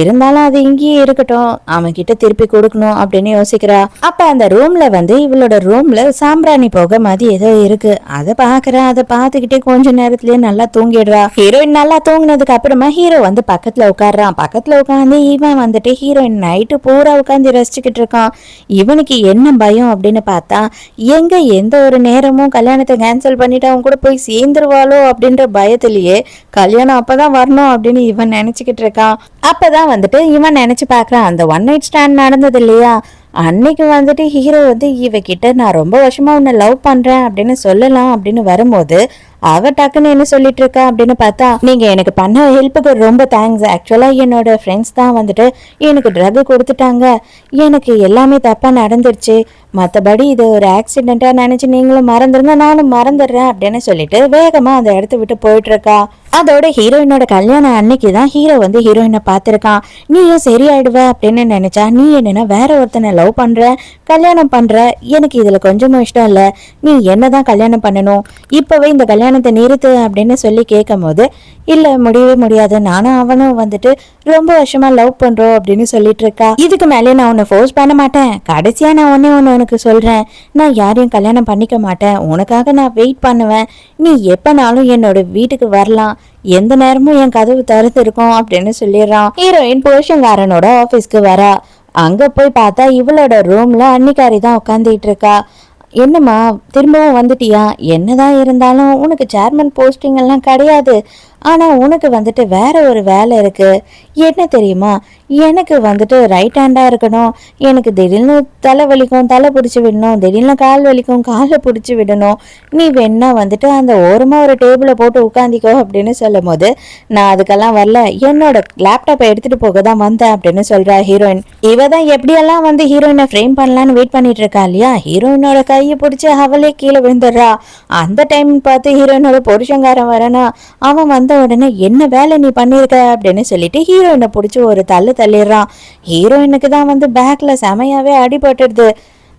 இருந்தாலும் அது இங்கேயே இருக்கட்டும், அவன் கிட்ட திருப்பி கொடுக்கணும் அப்படின்னு யோசிக்கிறா. அப்ப அந்த ரூம்ல வந்து இவளோட ரூம்ல சாம்பிராணி போக மாதிரி ஏதோ இருக்கு. அதை பாக்குறா. அதை பாத்துக்கிட்டே கொஞ்ச நேரத்திலேயே நல்லா தூங்கிடுறா. ஹீரோயின் நல்லா தூங்கினதுக்கு அப்புறமா ஹீரோ வந்து பக்கத்துல உட்காடுறான். பக்கத்துல உட்காந்து இவன் வந்துட்டு ஹீரோயின் நைட்டு பூரா உட்காந்து ரசிச்சுக்கிட்டு இருக்கான். இவனுக்கு என்ன பயம் அப்படின்னு பார்த்தா, எங்க எந்த ஒரு நேரமும் கல்யாணத்தை கேன்சல் பண்ணிட்டு அவன் கூட போய் சேர்ந்துருவாளோ அப்படின்ற பயத்திலேயே கல்யாணம் அப்பதான் வரணும் அப்படின்னு இவன் நினைச்சுக்கிட்டு இருக்கான். அப்பதான் வந்துட்டு இவன் நினைச்சு பாக்குறான், அந்த ஒன் நைட் ஸ்டாண்ட் நடந்தது இல்லையா, அன்னைக்கு வந்துட்டு ஹீரோ வந்து இவகிட்ட நான் ரொம்ப வருஷமா உன்னை லவ் பண்றேன் அப்படின்னு சொல்லலாம் அப்படின்னு வரும்போது அவ டக்குன்னு என்ன சொல்லிட்டு இருக்கா அப்படின்னு பார்த்தா, நீங்க எனக்கு பண்ண ஹெல்ப்புக்கு ரொம்ப தேங்க்ஸ். ஆக்சுவலா என்னோட ஃப்ரெண்ட்ஸ் தான் வந்துட்டு எனக்கு ட்ரக் கொடுத்துட்டாங்க. எனக்கு எல்லாமே தப்பா நடந்துருச்சு. மற்றபடி இது ஒரு ஆக்சிடென்ட்டா நினைச்சு நீங்களும் மறந்துருங்க, நானும் மறந்துடுறேன் அப்படின்னு சொல்லிட்டு வேகமா அந்த இடத்த விட்டு போயிட்டு இருக்கா. அதோட ஹீரோயினோட கல்யாணம் அன்னைக்கு தான் ஹீரோ வந்து ஹீரோயினை பார்த்திருக்கான். நீயும் சரியாயிடுவ அப்படின்னு நினைச்சா நீ என்னன்னா வேற ஒருத்தனை லவ் பண்ற, கல்யாணம் பண்ற. எனக்கு இதுல கொஞ்சமும் இஷ்டம் இல்ல. நீ என்னதான் கல்யாணம் பண்ணணும், இப்பவே இந்த கல்யாணத்தை நிறுத்து அப்படின்னு சொல்லி கேட்கும் போது, இல்ல முடியவே முடியாது, நானும் அவனும் வந்துட்டு ரொம்ப வருஷமா லவ் பண்றோம் அப்படின்னு சொல்லிட்டு இருக்கா. இதுக்கு மேலே நான் உன்னை ஃபோர்ஸ் பண்ண மாட்டேன். கடைசியா நான் ஒன்னு உனக்கு சொல்றேன், நான் யாரையும் கல்யாணம் பண்ணிக்க மாட்டேன். உனக்காக நான் வெயிட் பண்ணுவேன். நீ எப்பனாலும் என்னோட வீட்டுக்கு வரலாம், எந்த நேரமும் என் கதவு திறந்து இருக்கும் அப்படின்னு சொல்லிடுறான். ஹீரோயின் புருஷங்காரனோட ஆபீஸ்க்கு வரா. அங்க போய் பார்த்தா இவளோட ரூம்ல அன்னிக்காரி தான் உட்காந்துட்டு இருக்கா. என்னம்மா திரும்பவும் வந்துட்டியா? என்னதான் இருந்தாலும் உனக்கு சேர்மன் போஸ்டிங் எல்லாம் கிடையாது. ஆனா உனக்கு வந்துட்டு வேற ஒரு வேலை இருக்கு. என்ன தெரியுமா, எனக்கு வந்துட்டு ரைட் ஹேண்டா இருக்கணும். எனக்கு திடீர்னு தலை வலிக்கும், தலை பிடிச்சி விடணும். திடீர்னு கால் வலிக்கும், காலை பிடிச்சி விடணும். நீ வேணா வந்துட்டு அந்த ஓரமா ஒரு டேபிளை போட்டு உட்காந்திக்கோ அப்படின்னு சொல்லும் போது, நான் அதுக்கெல்லாம் வரல, என்னோட லேப்டாப்பை எடுத்துட்டு போக தான் வந்தேன் அப்படின்னு சொல்றா ஹீரோயின். இவ தான் எப்படியெல்லாம் வந்து ஹீரோயினை ஃப்ரேம் பண்ணலான்னு வெயிட் பண்ணிட்டு இருக்கா இல்லையா. ஹீரோயினோட கையை பிடிச்சி அவளே கீழே விழுந்துடுறா. அந்த டைம் பார்த்து ஹீரோயினோட புருஷங்காரன் வரனா. அவன் வந்த உடனே என்ன வேலை நீ பண்ணிருக்க அப்படின்னு சொல்லிட்டு ஹீரோயினை பிடிச்சி ஒரு தள்ளிடுறான். ஹீரோயினுக்கு தான் வந்து பேக்ல செமையாவே அடிபட்டுடுது.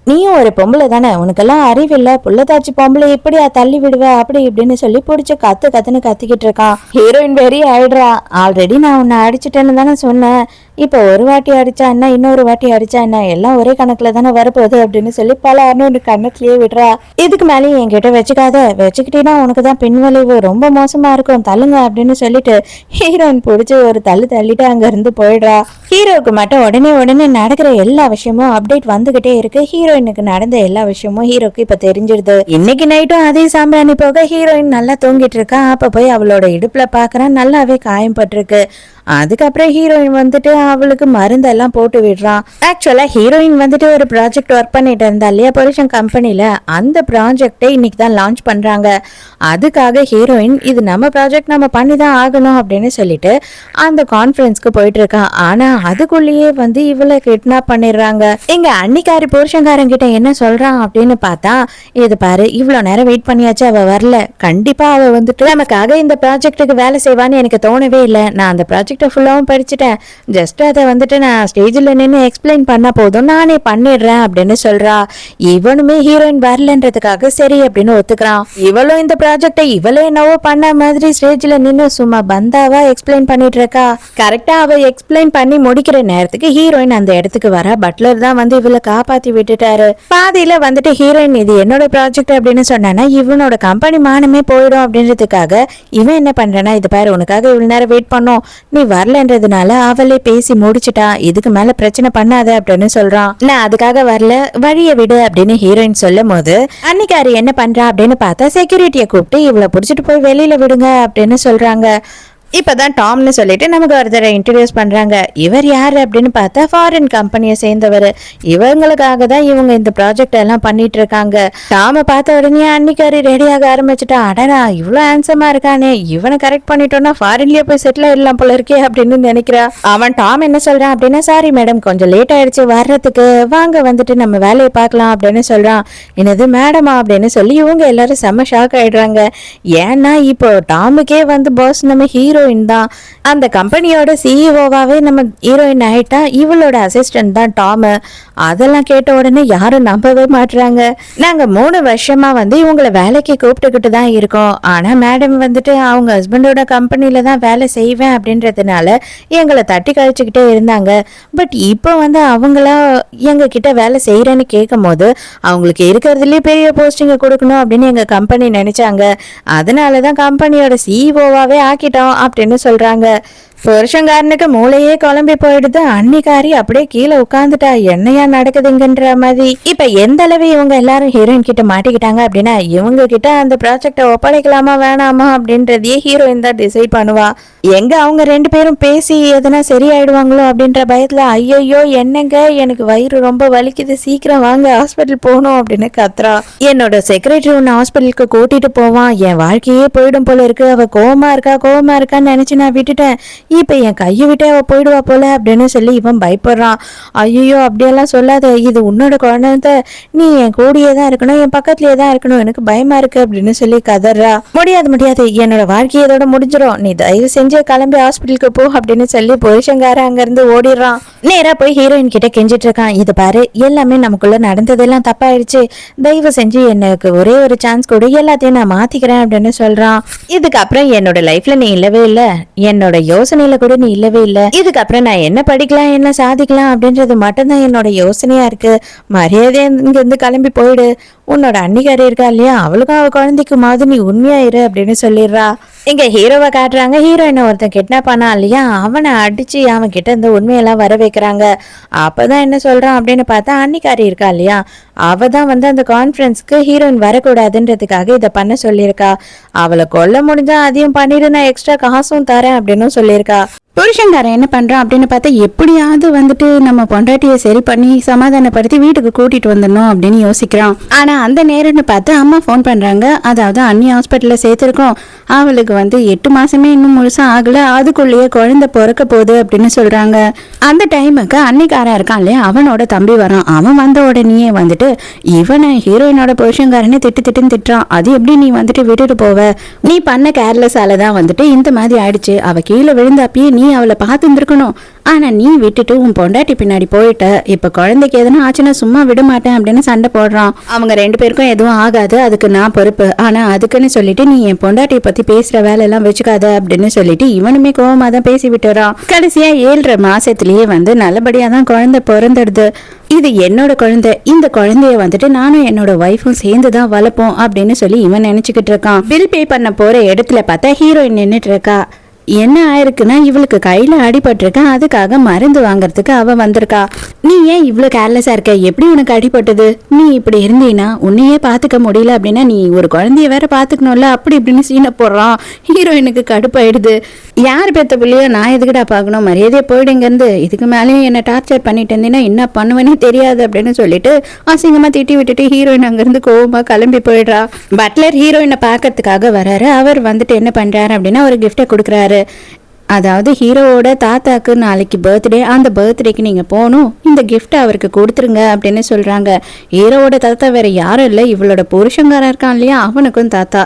நீயும் ஒரு பொம்பளை தானே, உனக்கெல்லாம் அறிவில்லை, புள்ளதாச்சி பொம்பளை இப்படியா தள்ளி விடுவ அப்படி இப்படின்னு சொல்லி பிடிச்சி கத்துன்னு கத்திக்கிட்டு இருக்கான். ஹீரோயின் வெறி ஆயிடுறா. ஆல்ரெடி நான் உன்னை அடிச்சுட்டேன்னு தானே சொன்னேன், இப்போ ஒரு வாட்டி அடிச்சா என்ன, இன்னொரு வாட்டி அடிச்சா என்ன, எல்லாம் ஒரே கணக்குல தானே வரப்போகுது அப்படின்னு சொல்லி பல அண்ணு கணக்குலயே விடுறா. இதுக்கு மேலேயும் என்கிட்ட வச்சுக்காத, வச்சுக்கிட்டீங்கன்னா உனக்கு தான் பின்வளைவு ரொம்ப மோசமா இருக்கும், தள்ளுங்க அப்படின்னு சொல்லிட்டு ஹீரோயின் பிடிச்சி ஒரு தள்ளிட்டு அங்க இருந்து போயிடுறா. ஹீரோவுக்கு மட்டும் உடனே நடக்கிற எல்லா விஷயமும் அப்டேட் வந்துகிட்டே இருக்கு. ஹீரோயினுக்கு நடந்த எல்லா விஷயமும் ஹீரோக்கு இப்ப தெரிஞ்சிருது. இன்னைக்கு நைட்டும் அதே சாம்பிராணி போக ஹீரோயின் நல்லா தூங்கிட்டு இருக்கா. அப்ப போய் அவளோட இடுப்புல பாக்குறான், நல்லாவே காயம் பட்டிருக்கு. அதுக்கப்புறம் ஹீரோயின் வந்துட்டு அவளுக்கு மருந்தெல்லாம் போட்டு விடுறான். ஆக்சுவலா ஹீரோயின் வந்துட்டு ஒரு ப்ராஜெக்ட் ஒர்க் பண்ணிட்டு இருந்தா இல்லையா பொல்யூஷன் கம்பெனில, அந்த ப்ராஜெக்டை இன்னைக்கு தான் லான்ச் பண்றாங்க. அதுக்காக ஹீரோயின் இது நம்ம ப்ராஜெக்ட், நம்ம பண்ணிதான் ஆகணும் அப்படின்னு சொல்லிட்டு அந்த கான்ஃபரன்ஸ்க்கு போயிட்டு இருக்கான். ஆனா அதுக்குள்ளேயே வந்து இவளை கிட்னாப் பண்ணிடுறாங்க. எங்க அன்னிக்காரி புருஷங்காரன் கிட்ட என்ன சொல்றான் அப்படின்னு பார்த்தா, இது பாரு இவ்வளவு நேரம் வெயிட் பண்ணியாச்சு, அவ வரல, கண்டிப்பா அவ வந்துட்டு நமக்காக இந்த ப்ராஜெக்டுக்கு வேலை செய்வான்னு எனக்கு தோணவே இல்லை. நான் அந்த ப்ராஜெக்ட் ஃபுல்லாவும் படிச்சுட்டேன், ஜஸ்ட் அதை வந்துட்டு நான் ஸ்டேஜில் நின்று எக்ஸ்பிளைன் பண்ண போதும், நானே பண்ணிடுறேன் அப்படின்னு சொல்றா. இவனுமே ஹீரோயின் வரலன்றதுக்காக சரி அப்படின்னு ஒத்துக்கிறான். இவளும் இந்த ப்ராஜெக்டை இவளே என்னவோ பண்ண மாதிரி ஸ்டேஜில் நின்று சும்மா பந்தாவா எக்ஸ்பிளைன் பண்ணிட்டு இருக்கா. கரெக்டா அவ எக்ஸ்பிளைன் பண்ணி முடிக்கிற நேரத்துக்கு ஹீரோயின் அந்த இடத்துக்கு வர. பட்லர் தான் வந்து இவளை காப்பாத்தி விட்டுட்டாரு. பாதியில வந்துட்டு ஹீரோயின் இது என்னோட ப்ராஜெக்ட் அப்படின்னு சொன்னா இவனோட கம்பெனி மானமே போயிடும் அப்படின்றதுக்காக இவன் என்ன பண்றானா, இது பாரு உனக்காக இவ்வளவு நேரம் வெயிட் பண்ணோம், நீ வரலன்றதுனால அவளே பேசி முடிச்சுட்டா, இதுக்கு மேல பிரச்சனை பண்ணாத அப்படின்னு சொல்றான். நான் அதுக்காக வரல, வழிய விடு அப்படின்னு ஹீரோயின் சொல்லும் போது அன்னிக்காரி என்ன பண்றா அப்படின்னு பார்த்தா செக்யூரிட்டியை கூப்பிட்டு இவளை புடிச்சிட்டு போய் வெளியில விடுங்க அப்படின்னு சொல்றாங்க. இப்பதான் டாம்னு சொல்லிட்டு நமக்கு ஒருத்தரை இன்ட்ரடியூஸ் பண்றாங்க. இவர் யாரு அப்படின்னு பார்த்தா ஃபாரின் கம்பெனியை சேர்ந்தவர். இவங்களுக்காக தான் இவங்க இந்த ப்ராஜெக்ட் எல்லாம் பண்ணிட்டு இருக்காங்க. டாம பார்த்த உடனே அன்னிக்காரி ரெடியாக ஆரம்பிச்சுட்டா. அடடா இவ்வளவு ஹேண்ட்ஸமா இருக்கானே, இவனை கரெக்ட் பண்ணிட்டோம்னா ஃபாரின்லயே போய் செட்டில் ஆயிடலாம் போல இருக்கே அப்படின்னு நினைக்கிறா. அவன் டாம் என்ன சொல்றான் அப்படின்னா, சாரி மேடம் கொஞ்சம் லேட் ஆயிடுச்சு வர்றதுக்கு, வாங்க வந்துட்டு நம்ம வேலையை பார்க்கலாம் அப்படின்னு சொல்றான். என்னது மேடமா அப்படின்னு சொல்லி இவங்க எல்லாரும் செம்ம ஷாக் ஆயிடுறாங்க. ஏன்னா இப்போ டாமுக்கே வந்து பாஸ் நம்ம ஹீரோயின் தான். அந்த கம்பெனியோட சிஇஓவாவே நம்ம ஹீரோயின் ஆயிட்டா இவளோட அசிஸ்டன்ட் தான் டாம். அதெல்லாம் கேட்ட உடனே யாரும் நம்பவே மாட்டுறாங்க. நாங்க 3 வருஷமா வந்து இவங்களை வேலைக்கு கூப்பிட்டுக்கிட்டு தான் இருக்கோம். ஆனா மேடம் வந்துட்டு அவங்க ஹஸ்பண்டோட கம்பெனில தான் வேலை செய்வேன் அப்படின்றதுனால எங்களை தட்டி கழிச்சுக்கிட்டே இருந்தாங்க. பட் இப்போ வந்து அவங்களா எங்க கிட்ட வேலை செய்யறேன்னு கேட்கும் போது அவங்களுக்கு இருக்கிறதுலயே பெரிய போஸ்டிங்க கொடுக்கணும் அப்படின்னு எங்க கம்பெனி நினைச்சாங்க. அதனாலதான் கம்பெனியோட சிஇஓவாவே ஆக்கிட்டோம் அப்படின்னு சொல்றாங்க. புருஷங்காரனுக்கு மூளையே குழம்பி போயிடுது. அன்னிக்காரி அப்படியே கீழே உட்காந்துட்டா. என்னையா நடக்குதுங்கன்ற மாதிரி. இப்ப எந்த அளவு இவங்க எல்லாரும் ஹீரோயின் கிட்ட மாட்டிக்கிட்டாங்க அப்படின்னா, இவங்க கிட்ட அந்த ப்ராஜெக்ட ஒப்படைக்கலாமா வேணாமா அப்படின்றதையே ஹீரோயின் தான் டிசைட் பண்ணுவா. எங்க அவங்க 2 பேரும் பேசி எதனா சரியாயிடுவாங்களோ அப்படின்ற பயத்துல, ஐயோ என்னங்க எனக்கு வயிறு ரொம்ப வலிக்குது, சீக்கிரம் வாங்க ஹாஸ்பிட்டல் போகணும் அப்படின்னு கத்துறா. என்னோட செக்ரட்டரி உன்னை ஹாஸ்பிட்டலுக்கு கூட்டிட்டு போவான், என் வாழ்க்கையே போயிடும் போல இருக்கு, அவ கோவமா இருக்கான்னு நினைச்சு நான் விட்டுட்டேன், இப்ப என் கையை விட்டு அவ போயிடுவா போல அப்படின்னு சொல்லி இவன் பயப்படுறான். ஐயோ அப்படியெல்லாம் சொல்லாத, இது உன்னோட குழந்தை, நீ என் கூடியே தான் இருக்கணும், என் பக்கத்துலயே தான் இருக்கணும், எனக்கு பயமா இருக்கு அப்படின்னு சொல்லி கதறா. முடியாது என்னோட வாழ்க்கையை இதோட முடிஞ்சிடும், நீ தயவு செஞ்சு கிளம்பி ஹாஸ்பிட்டலுக்கு போ அப்படின்னு சொல்லி புருஷங்கார அங்க இருந்து ஓடிடுறான். நேரா போய் ஹீரோயின் கிட்ட கெஞ்சிட்டு இருக்கான். இது பாரு எல்லாமே நமக்குள்ள நடந்ததெல்லாம் தப்பாயிடுச்சு, தயவு செஞ்சு எனக்கு ஒரே ஒரு சான்ஸ் கொடு, எல்லாத்தையும் நான் மாத்திக்கிறேன் அப்படின்னு சொல்றான். இதுக்கப்புறம் என்னோட லைஃப்ல நீ இல்லவே இல்ல, என்னோட யோசனையில கூட நீ இல்லவே இல்ல, இதுக்கப்புறம் நான் என்ன படிக்கலாம் என்ன சாதிக்கலாம் அப்படின்றது மட்டும்தான் என்னோட யோசனையா இருக்கு, மரியாதை இங்க இருந்து கிளம்பி போயிடு, உன்னோட அன்னிக்காரி இருக்கா இல்லையா அவளுக்கும் அவ குழந்தைக்கு மாதிரி நீ உண்மையாயிரு அப்படின்னு சொல்லிடுறா. இங்க ஹீரோவை காட்டுறாங்க. ஹீரோயினை ஒருத்தன் கிட்னாப் பண்ணா இல்லையா, அவனை அடிச்சு அவன் கிட்ட இருந்து உண்மையெல்லாம் வர வைக்கிறாங்க. அப்பதான் என்ன சொல்றான் அப்படின்னு பார்த்தா, அன்னிக்காரி இருக்கா இல்லையா அவ தான் வந்து அந்த கான்ஃபரன்ஸ்க்கு ஹீரோயின் வரக்கூடாதுன்றதுக்காக இதை பண்ண சொல்லியிருக்கா. அவளை கொல்ல முடிஞ்சா அதையும் பண்ணிட்டு நான் எக்ஸ்ட்ரா காசும் தரேன் அப்படின்னு சொல்லியிருக்கா. புருஷன்காரன் என்ன பண்றான் அப்படின்னு பார்த்தா, எப்படியாவது வந்துட்டு நம்ம பொண்டாட்டியை சரி பண்ணி சமாதானப்படுத்தி வீட்டுக்கு கூட்டிட்டு வந்துடணும் அப்படின்னு யோசிக்கிறான். ஆனா அந்த நேரம்னு பார்த்து அம்மா ஃபோன் பண்றாங்க. அதாவது அண்ணி ஹாஸ்பிட்டல்ல சேர்த்திருக்கோம், அவளுக்கு வந்து 8 மாசமே இன்னும் முழுசா ஆகல, அதுக்குள்ளேயே குழந்தை பிறக்க போகுது அப்படின்னு சொல்றாங்க. அந்த டைமுக்கு அன்னிக்காரன் இருக்கான் இல்லையா அவனோட தம்பி வரான். அவன் வந்த உடனே வந்துட்டு இவனை ஹீரோயினோட புருஷன்காரனே திட்டுன்னு திட்டுறான். அது எப்படி நீ வந்துட்டு விட்டுட்டு போவ, நீ பண்ண கேர்லெஸ்ஸால தான் வந்துட்டு இந்த மாதிரி ஆயிடுச்சு, அவ கீழே விழுந்தப்பயே நீ அவளை பார்த்து இருந்திருக்கணும், ஆனா நீ விட்டுட்டு உன் பொண்டாட்டி பின்னாடி போயிட்ட, இப்ப குழந்தைக்கு எதனா ஆச்சுன்னா சும்மா விட மாட்டேன் அப்படின்னு சண்டை போடுறான். அவங்க 2 பேருக்கும் எதுவும் ஆகாது, அதுக்கு நான் பொறுப்பு, ஆனா அதுக்குன்னு சொல்லிட்டு நீ என் பொண்டாட்டியை பத்தி பேசுற வேலை எல்லாம் வச்சுக்காத அப்படின்னு சொல்லிட்டு இவனுமே கோவமா தான் பேசி விட்டுறான். கடைசியா 7.5 மாசத்திலேயே வந்து நல்லபடியா தான் குழந்தை பிறந்துடுது. இது என்னோட குழந்தை, இந்த குழந்தைய வந்துட்டு நானும் என்னோட ஒய்ஃபும் சேர்ந்துதான் வளர்ப்போம் அப்படின்னு சொல்லி இவன் நினைச்சுக்கிட்டு இருக்கான். பில் பே பண்ண போற இடத்துல பார்த்தா ஹீரோயின் நின்னுட்டு இருக்கா. என்ன ஆயிருக்குன்னா இவளுக்கு கையில அடிபட்டிருக்க, அதுக்காக மருந்து வாங்கறதுக்கு அவ வந்திருக்கா. நீ ஏன் இவ்வளவு கேர்லெஸ்ஸா இருக்க, எப்படி உனக்கு அடிபட்டது, நீ இப்படி இருந்தீனா உன்னையே பாத்துக்க முடியல அப்படின்னா நீ ஒரு குழந்தைய வேற பாத்துக்கணும்ல அப்படி இப்படின்னு சீனை போடுறான். ஹீரோயினுக்கு கடுப்பாயிடுது. யார் பெத்த பிள்ளையோ நான் எதுக்கிட்டா பாக்கணும், மரியாதையை போயிடுங்க இருந்து, இதுக்கு மேலேயும் என்ன டார்ச்சர் பண்ணிட்டு இருந்தீங்கன்னா என்ன பண்ணுவேனே தெரியாது அப்படின்னு சொல்லிட்டு அசிங்கமா திட்டி விட்டுட்டு ஹீரோயின் அங்கிருந்து கோவமா கிளம்பி போயிடுறா. பட்லர் ஹீரோயினை பாக்கிறதுக்காக வராரு. அவர் வந்துட்டு என்ன பண்றாரு அப்படின்னா ஒரு கிஃப்டை கொடுக்குறாரு. அதாவது ஹீரோவோட தாத்தாக்கு நாளைக்கு பர்த்டே, அந்த பர்த்டேக்கு நீங்க போகணும், இந்த கிஃப்ட் அவருக்கு கொடுத்துருங்க அப்படின்னு சொல்றாங்க. ஹீரோவோட தாத்தா வேற யாரும் இல்லை, இவளோட புருஷங்காரன் இருக்கான் இல்லையா அவனுக்கும் தாத்தா.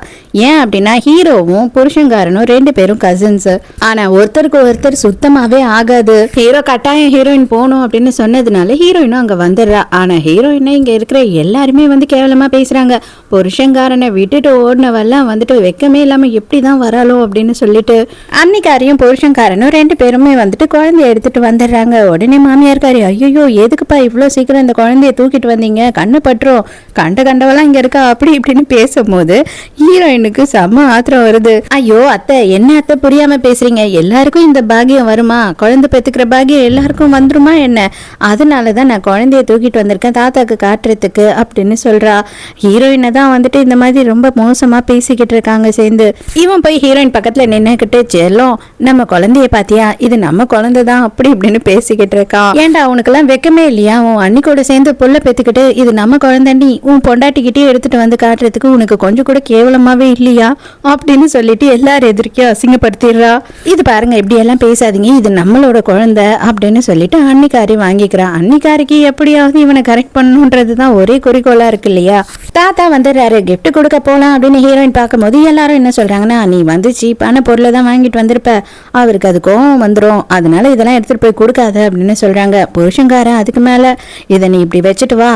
ஏன் அப்படின்னா ஹீரோவும் புருஷங்காரனும் 2 பேரும் கசின்ஸ். ஆனா ஒருத்தருக்கு ஒருத்தர் சுத்தமாவே ஆகாது. ஹீரோ கட்டாயம் ஹீரோயின் போகணும் அப்படின்னு சொன்னதுனால ஹீரோயினும் அங்க வந்துடுறா. ஆனா ஹீரோயினை இங்க இருக்கிற எல்லாருமே வந்து கேவலமா பேசுறாங்க. புருஷங்காரனை விட்டுட்டு ஓடினவெல்லாம் வந்துட்டு வெக்கமே இல்லாம எப்படிதான் வராளோ அப்படின்னு சொல்லிட்டு அன்னிக்காரையும் புருஷன்காரனும் 2 பேருமே வந்துட்டு குழந்தைய எடுத்துட்டு வந்துடுறாங்க. உடனே மாமியார்காரி, ஐயோ எதுக்குப்பா இவ்வளோ சீக்கிரம் இந்த குழந்தைய தூக்கிட்டு வந்தீங்க, கண்ணு பட்டுரும், கண்டவெல்லாம் இங்க இருக்கா அப்படி இப்படின்னு பேசும்போது ஹீரோயினுக்கு செம்ம ஆத்திரம் வருது. ஐயோ அத்தை, என்ன அத்தை புரியாம பேசுறீங்க, எல்லாருக்கும் இந்த பாக்கியம் வருமா, குழந்தை பெத்துக்கிற பாக்கியம் எல்லாருக்கும் வந்துருமா என்ன, அதனாலதான் நான் குழந்தைய தூக்கிட்டு வந்திருக்கேன் தாத்தாக்கு காட்டுறதுக்கு அப்படின்னு சொல்றா. ஹீரோயினை தான் வந்துட்டு இந்த மாதிரி ரொம்ப மோசமா பேசிக்கிட்டு இருக்காங்க சேர்ந்து. இவன் போய் ஹீரோயின் பக்கத்துல நின்னுக்கிட்டு, செல்லம் நம்ம குழந்தைய பாத்தியா, இது நம்ம குழந்தை தான் அப்படி இப்படின்னு பேசிக்கிட்டு இருக்கான். ஏன்டா உனக்கெல்லாம் வெக்கமே இல்லையா, உன் அண்ணி கூட சேர்ந்து புள்ள பெத்துக்கிட்டு இது நம்ம குழந்தைண்டி உன் பொண்டாட்டிக்கிட்டே எடுத்துட்டு வந்து காட்டுறதுக்கு உனக்கு கொஞ்சம் கூட கேவலமாவே இல்லையா அப்படின்னு சொல்லிட்டு எல்லாரும் எதிர்க்கையும் அசிங்கப்படுத்திடுறா. இது பாருங்க இப்படி எல்லாம் பேசாதீங்க, இது நம்மளோட குழந்தை அப்படின்னு சொல்லிட்டு அன்னிக்காரி வாங்கிக்கிறான். அன்னிக்காரிக்கு எப்படியாவது இவனை கரெக்ட் பண்ணணுன்றதுதான் ஒரே குறிக்கோளா இருக்கு இல்லையா. தாத்தா வந்துடுறாரு, கிஃப்ட் கொடுக்க போலாம் அப்படின்னு ஹீரோயின் பார்க்கும்போது எல்லாரும் என்ன சொல்றாங்கன்னா, நீ வந்து சீப்பான பொருளை தான் வாங்கிட்டு வந்திருப்ப, அவருக்கு அது கோவம் வந்துடும், அதனால இதெல்லாம் எடுத்துட்டு போய் கொடுக்காத அப்படின்னு சொல்றாங்க. புருஷங்காரன் அதுக்கு மேல, இதை நீ இப்படி வச்சுட்டு வா,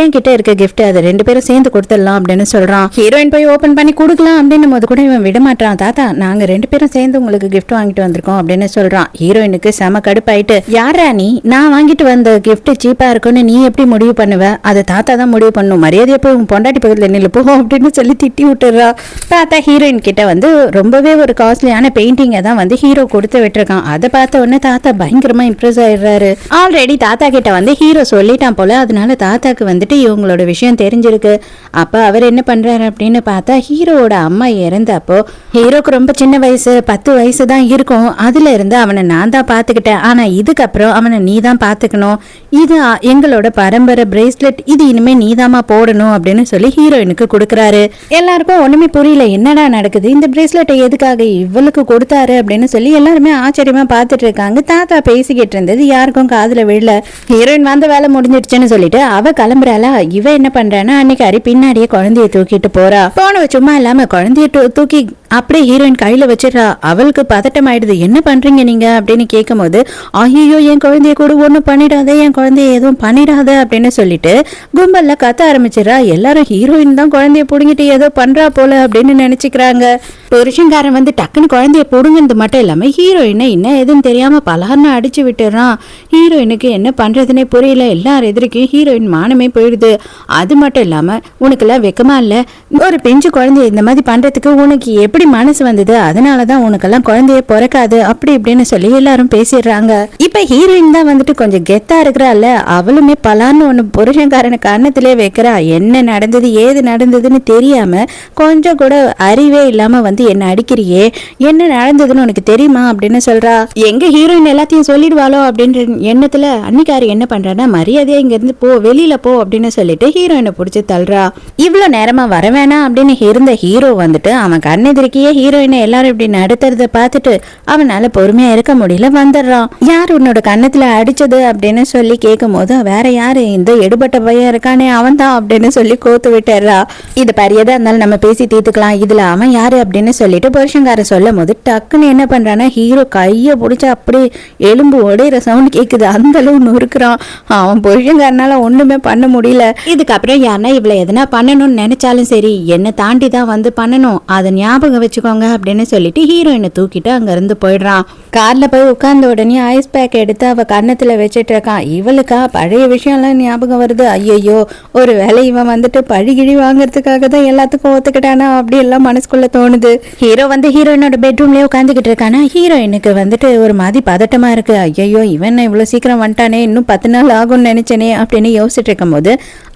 என் கிட்ட இருக்க கிஃப்ட் அதை 2 பேரும் சேர்ந்து கொடுத்துடலாம் அப்படின்னு சொல்றான். ஹீரோயின் போய் ஓபன் பண்ணி கொடுக்கலாம் அப்படின்னு போது கூட இவன் விட மாட்டான். தாத்தா நாங்க 2 பேரும் சேர்ந்து உங்களுக்கு கிஃப்ட் வாங்கிட்டு வந்திருக்கோம் அப்படின்னு சொல்றான். ஹீரோயினுக்கு செம கடுப்பாயிட்டு, யாரா நீ, நான் வாங்கிட்டு வந்த கிஃப்ட் சீப்பா இருக்குன்னு நீ எப்படி முடிவு பண்ணுவ, அதை தாத்தா தான் முடிவு பண்ணும், மரியாதையை போய் உன் பொண்டாட்டி பக்கத்துல நில்லு போ அப்படின்னு சொல்லி திட்டி விட்டுறா. தாத்தா ஹீரோயின் கிட்ட வந்து ரொம்பவே ஒரு காஸ்ட்லியான பெயிண்டிங்கை தான் வந்து ஹீரோ கொடுத்து விட்டுருக்கான். அதை பார்த்த உடனே தாத்தா பயங்கரமா இம்ப்ரெஸ் ஆயிடுறாரு. ஆல்ரெடி தாத்தா கிட்ட வந்து ஹீரோ சொல்லிட்டான் போல, அதனால தாத்தாக்கு வந்துட்டு இவங்களோட விஷயம் தெரிஞ்சிருக்கு. அப்ப அவர் என்ன பண்றாரு அப்படின்னு பார்த்தா, ஹீரோவோட அம்மா இறந்தப்போ ஹீரோக்கு ரொம்ப சின்ன வயசு, 10 வயசு தான் இருக்கும், அதுல இருந்து அவனை நான் தான் பாத்துக்கிட்டேன், ஆனா இதுக்கப்புறம் அவனை நீ தான் பாத்துக்கணும், இது எங்களோட பரம்பரை பிரேஸ்லெட், இது இனிமே நீதாமா போடணும் அப்படின்னு சொல்லி ஹீரோயினுக்கு கொடுக்கறாரு. எல்லாருக்கும் ஒண்ணுமே புரியல, என்னடா நடக்குது, இந்த பிரேஸ்லெட்டை எதுக்காக இவளுக்கு கொடுத்தாரு அப்படின்னு சொல்லி எல்லாருமே ஆச்சரியமா பார்த்துட்டு இருக்காங்க. தாத்தா பேசிக்கிட்டு இருந்தது யாருக்கும் காதுல விழல. ஹீரோயின் வந்த வேலை முடிஞ்சிடுச்சுன்னு சொல்லிட்டு அவ கிளம்புறாளா. இவ என்ன பண்றான்னா, அன்னைக்கு பின்னாடியே குழந்தைய தூக்கிட்டு போறா. போனவ சும்மா இல்லாம குழந்தைய தூக்கி அப்படியே ஹீரோயின் கையில வச்சிடறா. அவளுக்கு பதட்டம் ஆயிடுது, என்ன பண்றீங்க நீங்க அப்படின்னு கேட்கும் போது, ஐயோ என் குழந்தைய கூட ஒண்ணும் பண்ணிடாத, என் குழந்தைய எதுவும் பண்ணிடாத அப்படின்னு சொல்லிட்டு கும்பல்ல கத்த ஆரம்பிச்சிடறா. எல்லாரும் ஹீரோயின் தான் குழந்தைய புடுங்கிட்டு ஏதோ பண்றா போல அப்படின்னு நினைச்சுக்கிறாங்க. புருஷன்காரன் வந்து டக்குன்னு குழந்தைய புடுங்கிறது மட்டும் இல்லாம ஹீரோயினை என்ன எதுன்னு தெரியாம பலர்னு அடிச்சு விட்டுறான். ஹீரோயினுக்கு என்ன பண்றதுன்னே புரியல. எல்லாரும் எதிர்க்கும் ஹீரோயின் மானமே போயிடுது. அது மட்டும் இல்லாம, உனக்குலாம் வெக்கமா இல்ல, ஒரு பிஞ்சு குழந்தைய இந்த மாதிரி பண்றதுக்கு உனக்கு எப்படி மனசு வந்தது, அதனாலதான் உனக்கெல்லாம் குழந்தைய பிறக்காது அப்படி இப்படின்னு சொல்லி எல்லாரும் பேசிடுறாங்க. இப்ப ஹீரோயின் தான் வந்துட்டு கொஞ்சம் கெத்தா இருக்கிறாள். அவளுமே பலான்னு ஒண்ணு புருஷன்காரன கண்ணத்திலே வைக்கிறா. என்ன நடந்தது ஏது நடந்ததுன்னு தெரியாம, கொஞ்சம் கூட அறிவே இல்லாம வந்து என்ன அடிக்கிறியே, என்ன நடந்ததுன்னு உனக்கு தெரியுமா அப்படின்னு சொல்றா. எங்க ஹீரோயின் எல்லாத்தையும் சொல்லிடுவாளோ அப்படின்ற எண்ணத்துல அன்னிக்காரி என்ன பண்றான்னா, மரியாதையா இங்க இருந்து போ, வெளியில போ அப்படின்னு சொல்லிட்டு ஹீரோயினை பிடிச்சி தள்ளுறா. இவ்வளவு நேரமா வர வேணாம் அப்படின்னு இருந்த ஹீரோ வந்துட்டு அவன் கண்ணெதிர்க்கையே ஹீரோயினை எல்லாரும் இப்படி நடத்துறத பார்த்துட்டு அவனால பொறுமையா இருக்க முடியல, வந்துடுறான். யார் உன்னோட கண்ணத்துல அடிச்சது அப்படின்னு சொல்லி கேட்கும் போது, வேற யாரு, இந்த எடுபட்ட பையன் இருக்கானே அவன் தான் அப்படின்னு சொல்லி கோத்து விட்டுறா. இது பரியதா இருந்தாலும் நம்ம பேசி தீர்த்துக்கலாம், இதுல அவன் யாரு அப்படின்னு சொல்லிட்டு புருஷங்கார சொல்லும் போது டக்குன்னு என்ன பண்றான்னா, ஹீரோ கைய பிடிச்ச அப்படி எலும்பு உடையிற சவுண்ட் கேக்குது, அந்த அளவு நொறுக்குறான். அவன் புருஷங்காரனால ஒண்ணுமே பண்ண முடியல. இதுக்கப்புறம் யாருன்னா இவளை எதனா பண்ணணும்னு நினைச்சாலும் சரி, என்ன தாண்டி தான் வந்து பண்ணணும், அதை ஞாபகம் வச்சுக்கோங்க அப்படின்னு சொல்லிட்டு ஹீரோயினை தூக்கிட்டு அங்க இருந்து போயிடுறான். கார்ல போய் உட்கார்ந்த உடனே ஐஸ் பேக் எடுத்து அவ கண்ணத்துல வச்சுட்டு இருக்கான். இவளுக்கா பழைய விஷயம்லாம் ஞாபகம் வருது. ஐயோ, ஒரு வேலை இவன் வந்துட்டு பழிகிழி வாங்குறதுக்காக தான் எல்லாத்துக்கும் ஒத்துக்கிட்டானா அப்படி எல்லாம் மனசுக்குள்ள தோணுது. ஹீரோ வந்து ஹீரோயினோட பெட்ரூம்லயே உட்காந்துக்கிட்டு இருக்கானா. ஹீரோயினுக்கு வந்துட்டு ஒரு மாதிரி பதட்டமா இருக்கு. ஐயோ இவன் இவ்வளவு சீக்கிரம் வந்துட்டானே, இன்னும் 10 நாள் ஆகும்னு நினைச்சனே அப்படின்னு யோசிச்சுட்டு இருக்கும் போது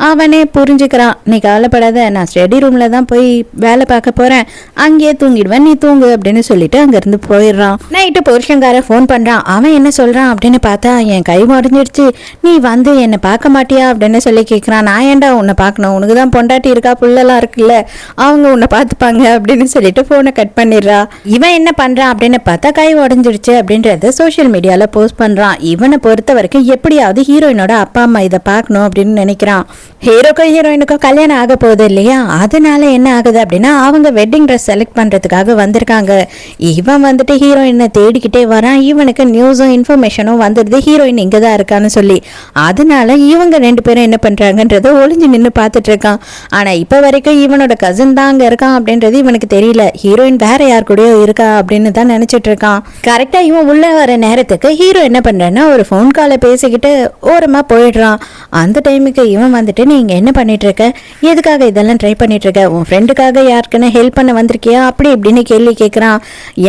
அவனே புரிஞ்சுக்கிறான். நீ கவலைப்படாத, நான் ஸ்டடி ரூம்ல தான் போய் வேலை பார்க்க போறேன், அங்கேயே தூங்கிடுவேன், நீ தூங்கு அப்படின்னு சொல்லிட்டு அங்க இருந்து போயிடுறான். நைட்டு புருஷங்கார போன் பண்றான். அவன் என்ன சொல்றான் அப்படின்னு பார்த்தா, என் கை உடஞ்சிடுச்சு, நீ வந்து என்ன பார்க்க மாட்டியா அப்படின்னு சொல்லி கேட்கிறான். நான் ஏன்டா உன்னை பார்க்கணும், உனக்கு தான் பொண்டாட்டி இருக்கா, புள்ளெல்லாம் இருக்குல்ல, அவங்க உன்னை பார்த்துப்பாங்க அப்படின்னு சொல்லிட்டு போனை கட் பண்ணிடுறா. இவன் என்ன பண்றான் அப்படின்னு பார்த்தா, கை உடஞ்சிடுச்சு அப்படின்றத சோசியல் மீடியால போஸ்ட் பண்றான். இவனை பொறுத்த வரைக்கும் எப்படியாவது ஹீரோயினோட அப்பா அம்மா இதை பார்க்கணும் அப்படின்னு நினைக்கிறான். ஹீரோக்கும் ஹீரோயினுக்கும் கல்யாணம் ஆக போகுது இல்லையா, அதனால என்ன ஆகுது அப்படின்னா, அவங்க வெட்டிங் ட்ரெஸ் செலக்ட் கலெக்ட் பண்றதுக்காக வந்திருக்காங்க. இவன் வந்துட்டு ஹீரோயினை தேடிக்கிட்டே வரான். இவனுக்கு நியூஸும் இன்ஃபர்மேஷனும் வந்துடுது ஹீரோயின் இங்கே தான் இருக்கான்னு சொல்லி. அதனால இவங்க 2 பேரும் என்ன பண்றாங்கன்றத ஒளிஞ்சு நின்று பார்த்துட்டு இருக்கான். ஆனா இப்ப வரைக்கும் இவனோட கசின் தான் அங்க இருக்கான் அப்படின்றது இவனுக்கு தெரியல. ஹீரோயின் வேற யார் கூடயோ இருக்கா அப்படின்னு தான் நினைச்சிட்டு இருக்கான். கரெக்டா இவன் உள்ள வர நேரத்துக்கு ஹீரோ என்ன பண்றான்னா ஒரு ஃபோன் காலை பேசிக்கிட்டு ஓரமா போயிடுறான். அந்த டைமுக்கு இவன் வந்துட்டு நீங்க என்ன பண்ணிட்டு இருக்க, எதுக்காக இதெல்லாம் ட்ரை பண்ணிட்டு இருக்க, உன் ஃப்ரெண்டுக்காக யாருக்குன்னு ஹெல்ப் பண்ண வந்திருக்கியா அப்படி இப்படின்னு கேள்வி கேட்கறான்.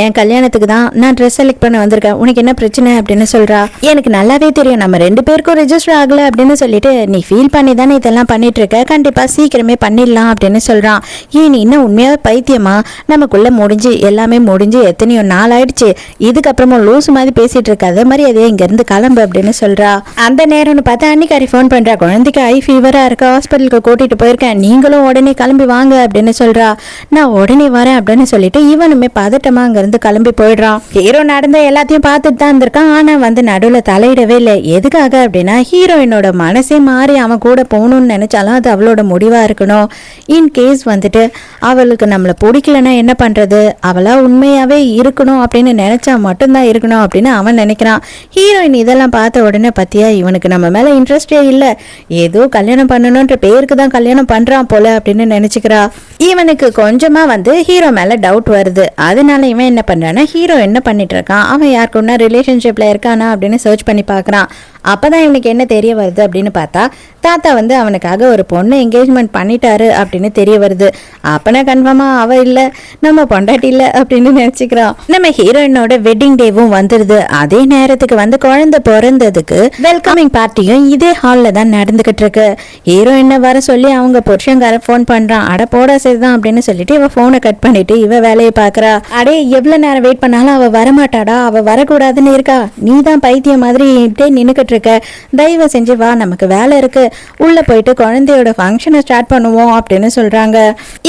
என் கல்யாணத்துக்கு தான் நான் ட்ரெஸ் செலக்ட் பண்ண வந்திருக்கேன், உனக்கு என்ன பிரச்சனை அப்படின்னு சொல்றா. எனக்கு நல்லாவே தெரியும் நம்ம 2 பேருக்கும் ரெஜிஸ்டர் ஆகல அப்படின்னு சொல்லிட்டு நீ ஃபீல் பண்ணி தானே இதெல்லாம் பண்ணிட்டு இருக்க, கண்டிப்பா சீக்கிரமே பண்ணிடலாம் அப்படின்னு சொல்றான். ஏன் நீ இன்னும் உண்மையாவே பைத்தியமா, நமக்குள்ள முடிஞ்சு எல்லாமே முடிஞ்சு எத்தனையோ நாள் ஆயிடுச்சு, இதுக்கப்புறமா லூஸ் மாதிரி பேசிட்டு இருக்காத மாதிரி அதே இங்க இருந்து கிளம்பு அப்படின்னு சொல்றா. அந்த நேரம்னு பார்த்தா அன்னிக்காரி ஃபோன் பண்றா. குழந்தைக்கு ஐ ஃபீவரா இருக்க, ஹாஸ்பிட்டலுக்கு கூட்டிட்டு போயிருக்கேன், நீங்களும் உடனே கிளம்பி வாங்க அப்படின்னு சொல்றா. நான் உடனே வரேன் அப்படின்னு சொல்லிட்டு இவனுமே பதட்டமா அங்க இருந்து கிளம்பி போயிடுறான். ஹீரோ நடந்த எல்லாத்தையும் பார்த்துட்டு தான் இருந்திருக்கான். ஆனா வந்து நடுவுல தலையிடவே இல்லை. எதுக்காக அப்படின்னா ஹீரோயினோட மனசே மாறி அவன் கூட போகணும்னு நினைச்சாலும் அது அவளோட முடிவா இருக்கணும். இன்கேஸ் வந்துட்டு அவளுக்கு நம்மளை பிடிக்கலன்னா என்ன பண்றது, அவளா உண்மையாவே இருக்கணும் அப்படின்னு நினைச்சா மட்டும்தான் இருக்கணும் அப்படின்னு அவன் நினைக்கிறான். ஹீரோயின் இதெல்லாம் பார்த்த உடனே பத்தியா இவனுக்கு நம்ம மேல இன்ட்ரெஸ்டே இல்லை, ஏதோ கல்யாணம் பண்ணணும்ன்ற பேருக்கு தான் கல்யாணம் பண்றான் போல அப்படின்னு நினைச்சுக்கிறா. இவனுக்கு கொஞ்சமா வந்து ஹீரோ மேல டவுட் வருது. அதனால இவன் என்ன பண்றான்னா ஹீரோ என்ன பண்ணிட்டு இருக்கான், அவன் யாருக்குன்னா ரிலேஷன்ஷிப்ல இருக்கானா அப்படின்னு சர்ச் பண்ணி பாக்குறான். அப்பதான் இவனுக்கு என்ன தெரிய வருது அப்படின்னு பார்த்தா தாத்தா வந்து அவனுக்காக ஒரு பொண்ணு என்கேஜ்மெண்ட் பண்ணிட்டாரு அப்படின்னு தெரிய வருது. அப்பனா கன்ஃபார்மா அவ இல்ல, நம்ம பொண்டாட்டி இல்ல அப்படின்னு நினைச்சுக்கிறான். நம்ம ஹீரோயினோட வெட்டிங் டேவும் வந்துருது. அதே நேரத்துக்கு வந்து குழந்தை பிறந்ததுக்கு வெல்கமிங் பார்ட்டியும் இதே ஹால்ல தான் நடந்துகிட்டு இருக்கு. ஹீரோயினை வர சொல்லி அவங்க புருஷங்கார போன் பண்றான். அட போடா சரிதான் அப்படின்னு சொல்லிட்டு இவ போனை கட் பண்ணிட்டு இவ வேலையை பாக்குறா. அடே எவ்வளவு நேரம் வெயிட் பண்ணாலும் அவ வரமாட்டாடா, அவ வரக்கூடாதுன்னு இருக்கா, நீ தான் பைத்தியம் மாதிரி இப்படியே நின்னுக்கிட்டு இருக்க, தயவு செஞ்சு வா, நமக்கு வேலை இருக்கு, உள்ள போயிட்டு குழந்தையோட ஃபங்க்ஷனை ஸ்டார்ட் பண்ணுவோம் அப்படின்னு சொல்றாங்க.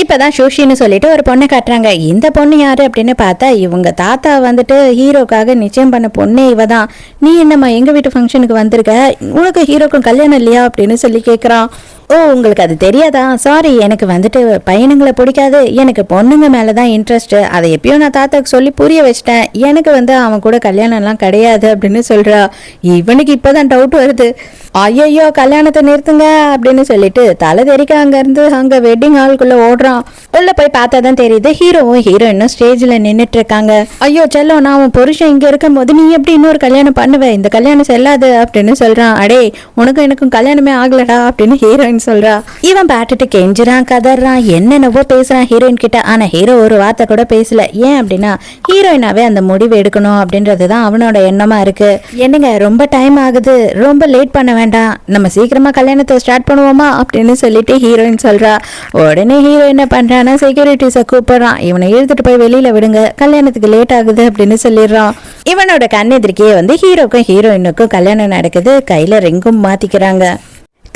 இப்பதான் சுஷின்னு சொல்லிட்டு ஒரு பொண்ணை காட்டுறாங்க. இந்த பொண்ணு யாரு அப்படின்னு பார்த்தா இவங்க தாத்தா வந்துட்டு ஹீரோக்காக நிச்சயம் பண்ண பொண்ணே இவ தான். நீ என்னம்மா எங்க வீட்டு ஃபங்க்ஷனுக்கு வந்திருக்க, உனக்கு ஹீரோக்கும் கல்யாணம் இல்லையா அப்படின்னு சொல்லி கேட்குறான். ஓ உங்களுக்கு அது தெரியாதா, சாரி, எனக்கு வந்துட்டு பையனுங்களை பிடிக்காது, எனக்கு பொண்ணுங்க மேலதான் இன்ட்ரெஸ்ட், அதை எப்பயும் நான் தாத்தாக்கு சொல்லி புரிய வச்சிட்டேன், எனக்கு வந்து அவன் கூட கல்யாணம்லாம் கிடையாது அப்படின்னு சொல்றா. இவனுக்கு இப்பதான் டவுட் வருது. ஐயோ கல்யாணத்தை நிறுத்துங்க அப்படின்னு சொல்லிட்டு தலை தெரிக்க அங்க இருந்து அங்க வெட்டிங் ஹால்குள்ள ஓடுறான். உள்ள போய் பார்த்தா தான் தெரியுது ஹீரோவும் ஹீரோயினும் ஸ்டேஜ்ல நின்னுட்டு இருக்காங்க. ஐயோ செல்லம், நான் உன் புருஷன் இங்க இருக்கும் போது நீ எப்படி இன்னொரு கல்யாணம் பண்ணுவேன், இந்த கல்யாணம் செல்லாது அப்படின்னு சொல்றான். அடே உனக்கும் எனக்கும் கல்யாணமே ஆகலடா அப்படின்னு ஹீரோயின் சொல்றா. இவன் பாட்டுட்டு கெஞ்சுறான், கதறான், என்னென்னவோ பேசுறான் ஹீரோயின் கிட்ட. ஆனா ஹீரோ ஒரு வார்த்தை கூட பேசல. ஏன் அப்படின்னா ஹீரோயினாவே அந்த முடிவு எடுக்கணும் அப்படின்றதுதான் அவனோட எண்ணமா இருக்கு. என்னங்க ரொம்ப டைம் ஆகுது, ரொம்ப லேட் பண்ண வேண்டாம், நம்ம சீக்கிரமா கல்யாணத்தை ஸ்டார்ட் பண்ணுவோமா அப்படின்னு சொல்லிட்டு ஹீரோயின் சொல்றா. உடனே ஹீரோ என்ன பண்றான்னா செக்யூரிட்டிஸை கூப்பிடுறான். இவனை இழுத்துட்டு போய் வெளியில விடுங்க, கல்யாணத்துக்கு லேட் ஆகுது அப்படின்னு சொல்லிடுறான். இவனோட கண்ணெதிர்க்கே வந்து ஹீரோக்கும் ஹீரோயினுக்கும் கல்யாணம் நடக்குது. கையில ரிங்கும் மாத்திக்கிறாங்க.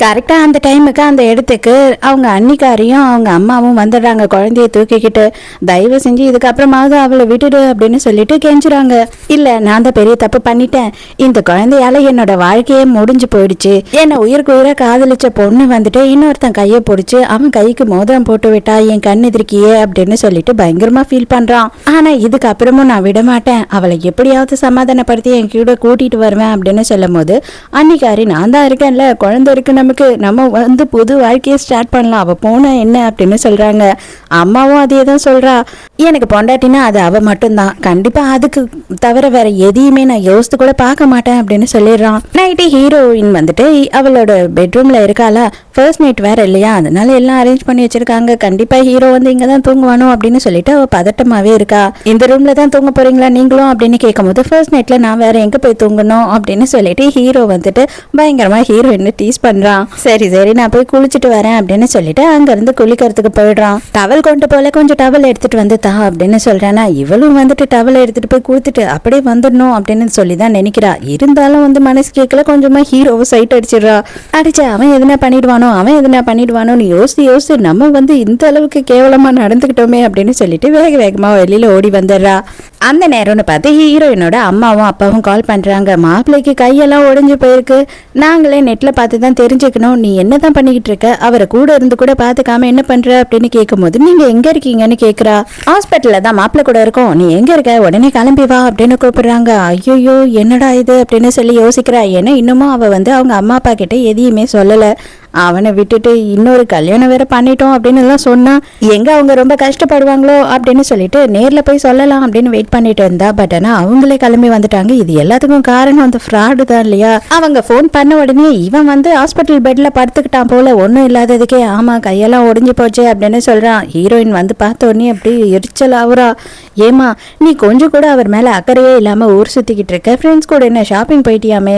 கரெக்டாக அந்த டைமுக்கு அந்த இடத்துக்கு அவங்க அன்னிக்காரியும் அவங்க அம்மாவும் வந்துடுறாங்க குழந்தைய தூக்கிக்கிட்டு. தயவு செஞ்சு இதுக்கப்புறமாவது அவளை விட்டுடு அப்படின்னு சொல்லிட்டு கெஞ்சுறாங்க. இல்லை நான் தான் பெரிய தப்பு பண்ணிட்டேன், இந்த குழந்தையால என்னோட வாழ்க்கையே முடிஞ்சு போயிடுச்சு, என்னை உயிருக்கு உயிரை காதலிச்ச பொண்ணு வந்துட்டு இன்னொருத்தன் கையை பிடிச்சி அவன் கைக்கு மோதிரம் போட்டு விட்டா என் கண் எதிர்க்கியே அப்படின்னு சொல்லிட்டு பயங்கரமா ஃபீல் பண்றான். ஆனா இதுக்கப்புறமும் நான் விட மாட்டேன், அவளை எப்படியாவது சமாதானப்படுத்தி என் கூட கூட்டிட்டு வருவேன் அப்படின்னு சொல்லும் போது அன்னிக்காரி நான் தான் இருக்கேன்ல, குழந்தை இருக்கு, நம்ம வந்து புது வாழ்க்கையை ஸ்டார்ட் பண்ணலாம், அவ போன என்ன அப்படின்னு சொல்றாங்க. அம்மாவும் அதே தான் சொல்றா. எனக்கு பொண்டாட்டினா அது அவ மட்டும்தான், கண்டிப்பா அதுக்கு தவிர வேற எதையுமே நான் யோசித்து கூட பார்க்க மாட்டேன் அப்படின்னு சொல்லிடுறான். நைட்டு ஹீரோயின் வந்துட்டு அவளோட பெட்ரூம்ல இருக்காளா, ஃபர்ஸ்ட் நைட் வேற இல்லையா, அதனால எல்லாம் அரேஞ்ச் பண்ணி வச்சிருக்காங்க. கண்டிப்பா ஹீரோ வந்து இங்கதான் தூங்குவானோ அப்படின்னு சொல்லிட்டு அவ பதட்டமாவே இருக்கா. இந்த ரூம்ல தான் தூங்க போறீங்களா நீங்களும் அப்படின்னு கேட்கும் போது ஃபர்ஸ்ட் நைட்ல நான் வேற எங்க போய் தூங்கணும் அப்படின்னு சொல்லிட்டு ஹீரோ வந்துட்டு பயங்கரமா ஹீரோயின் டீஸ் பண்றான். சரி சரி நான் போய் குளிச்சுட்டு வரேன் அப்படின்னு சொல்லிட்டு அங்க இருந்து குளிக்கிறதுக்கு போயிடுறான். டவல் கொண்டு போல கொஞ்சம் டவல் எடுத்துட்டு வந்து தா அப்படின்னு சொல்றானா. இவளும் வந்துட்டு டவல் எடுத்துட்டு போய் கொடுத்துட்டு அப்படியே வந்துடணும் அப்படின்னு சொல்லிதான் நினைக்கிறா. இருந்தாலும் வந்து மனசு கேட்கல, கொஞ்சமா ஹீரோவை சைட் அடிச்சிடுறா. அடிச்சு அவன் எதுனா பண்ணிடுவானோ பண்ணிடுவானோ அவன் எதுனா பண்ணிடுவானோன்னு யோசிச்சு நம்ம வந்து இந்த அளவுக்கு கேவலமா நடந்துக்கிட்டோமே அப்படின்னு சொல்லிட்டு வேக வேகமா வெளியில ஓடி வந்துடுறா. அந்த நேரம்னு பார்த்து ஹீரோயினோட அம்மாவும் அப்பாவும் கால் பண்றாங்க. மாப்பிள்ளைக்கு கையெல்லாம் உடைஞ்சு போயிருக்கு, நாங்களே நெட்ல பார்த்து தான் தெரிஞ்சுக்கணும், நீ என்னதான் பண்ணிக்கிட்டு இருக்க, அவரை கூட இருந்து கூட பாத்துக்காம என்ன பண்ற அப்படின்னு கேட்கும் போது நீங்க எங்க இருக்கீங்கன்னு கேக்குறா. ஹாஸ்பிட்டல்ல தான் மாப்பிள்ளை கூட இருக்கோம், நீ எங்க இருக்க, உடனே கிளம்பி வா அப்படின்னு கூப்பிடுறாங்க. ஐயோ என்னடா இது அப்படின்னு சொல்லி யோசிக்கிறா. ஏன்னா இன்னமும் அவ வந்து அவங்க அம்மா அப்பா கிட்ட எதையுமே சொல்லல. அவனை விட்டுட்டு இன்னொரு கல்யாணம் வேற பண்ணிட்டோம் அப்படின்னு எல்லாம் சொன்னா எங்க அவங்க ரொம்ப கஷ்டப்படுவாங்களோ அப்படின்னு சொல்லிட்டு நேர்ல போய் சொல்லலாம் அப்படின்னு வெயிட் பண்ணிட்டு இருந்தா. பட் ஆனா அவங்களே கிளம்பி வந்துட்டாங்க. இது எல்லாத்துக்கும் காரணம் அந்த ஃப்ராடு தான் இல்லையா. அவங்க போன் பண்ண உடனே இவன் வந்து ஹாஸ்பிட்டல் பெட்ல படுத்துக்கிட்டான் போல, ஒன்னும் இல்லாததுக்கே. ஆமா கையெல்லாம் ஒடிஞ்சு போச்சு அப்படின்னு சொல்றான். ஹீரோயின் வந்து பார்த்த உடனே அப்படி எரிச்சல் ஆகுறா. ஏமா நீ கொஞ்சம் கூட அவர் மேல அக்கறையே இல்லாம ஊர் சுத்திக்கிட்டு இருக்க, ஃப்ரெண்ட்ஸ் கூட என்ன ஷாப்பிங் போயிட்டியாமே,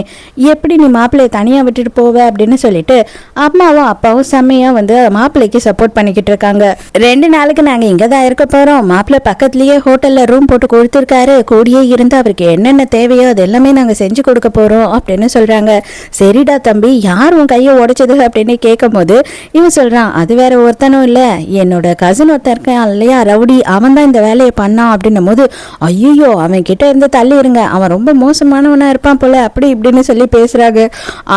எப்படி நீ மாப்பிள்ளைய தனியா விட்டுட்டு போவ அப்படின்னு சொல்லிட்டு அம்மாவும் அப்பாவும் செம்மையா வந்து மாப்பிள்ளைக்கு சப்போர்ட் பண்ணிக்கிட்டு இருக்காங்க. 2 நாளுக்கு நாங்க இங்கதான் இருக்க போறோம், மாப்பிள்ளை பக்கத்துலயே ஹோட்டல்ல ரூம் போட்டு கொடுத்துருக்காரு, கூடியே இருந்து அவருக்கு என்னென்ன தேவையோ அது எல்லாமே நாங்க செஞ்சு கொடுக்க போறோம் அப்படின்னு சொல்றாங்க. சரிடா தம்பி, யார் உன் கையை உடைச்சது அப்படின்னு கேட்கும் போது இவன் சொல்றான், அது வேற ஒருத்தனும் இல்ல, என்னோட கசின் ஒருத்தன் இருக்கான் இல்லையா ரவுடி, அவன் தான் இந்த வேலையை பண்ணான் அப்படின்னும் போது ஐயோ அவன் கிட்ட இருந்து தள்ளி இருங்க, அவன் ரொம்ப மோசமானவனா இருப்பான் போல அப்படி இப்படின்னு சொல்லி பேசுறாங்க.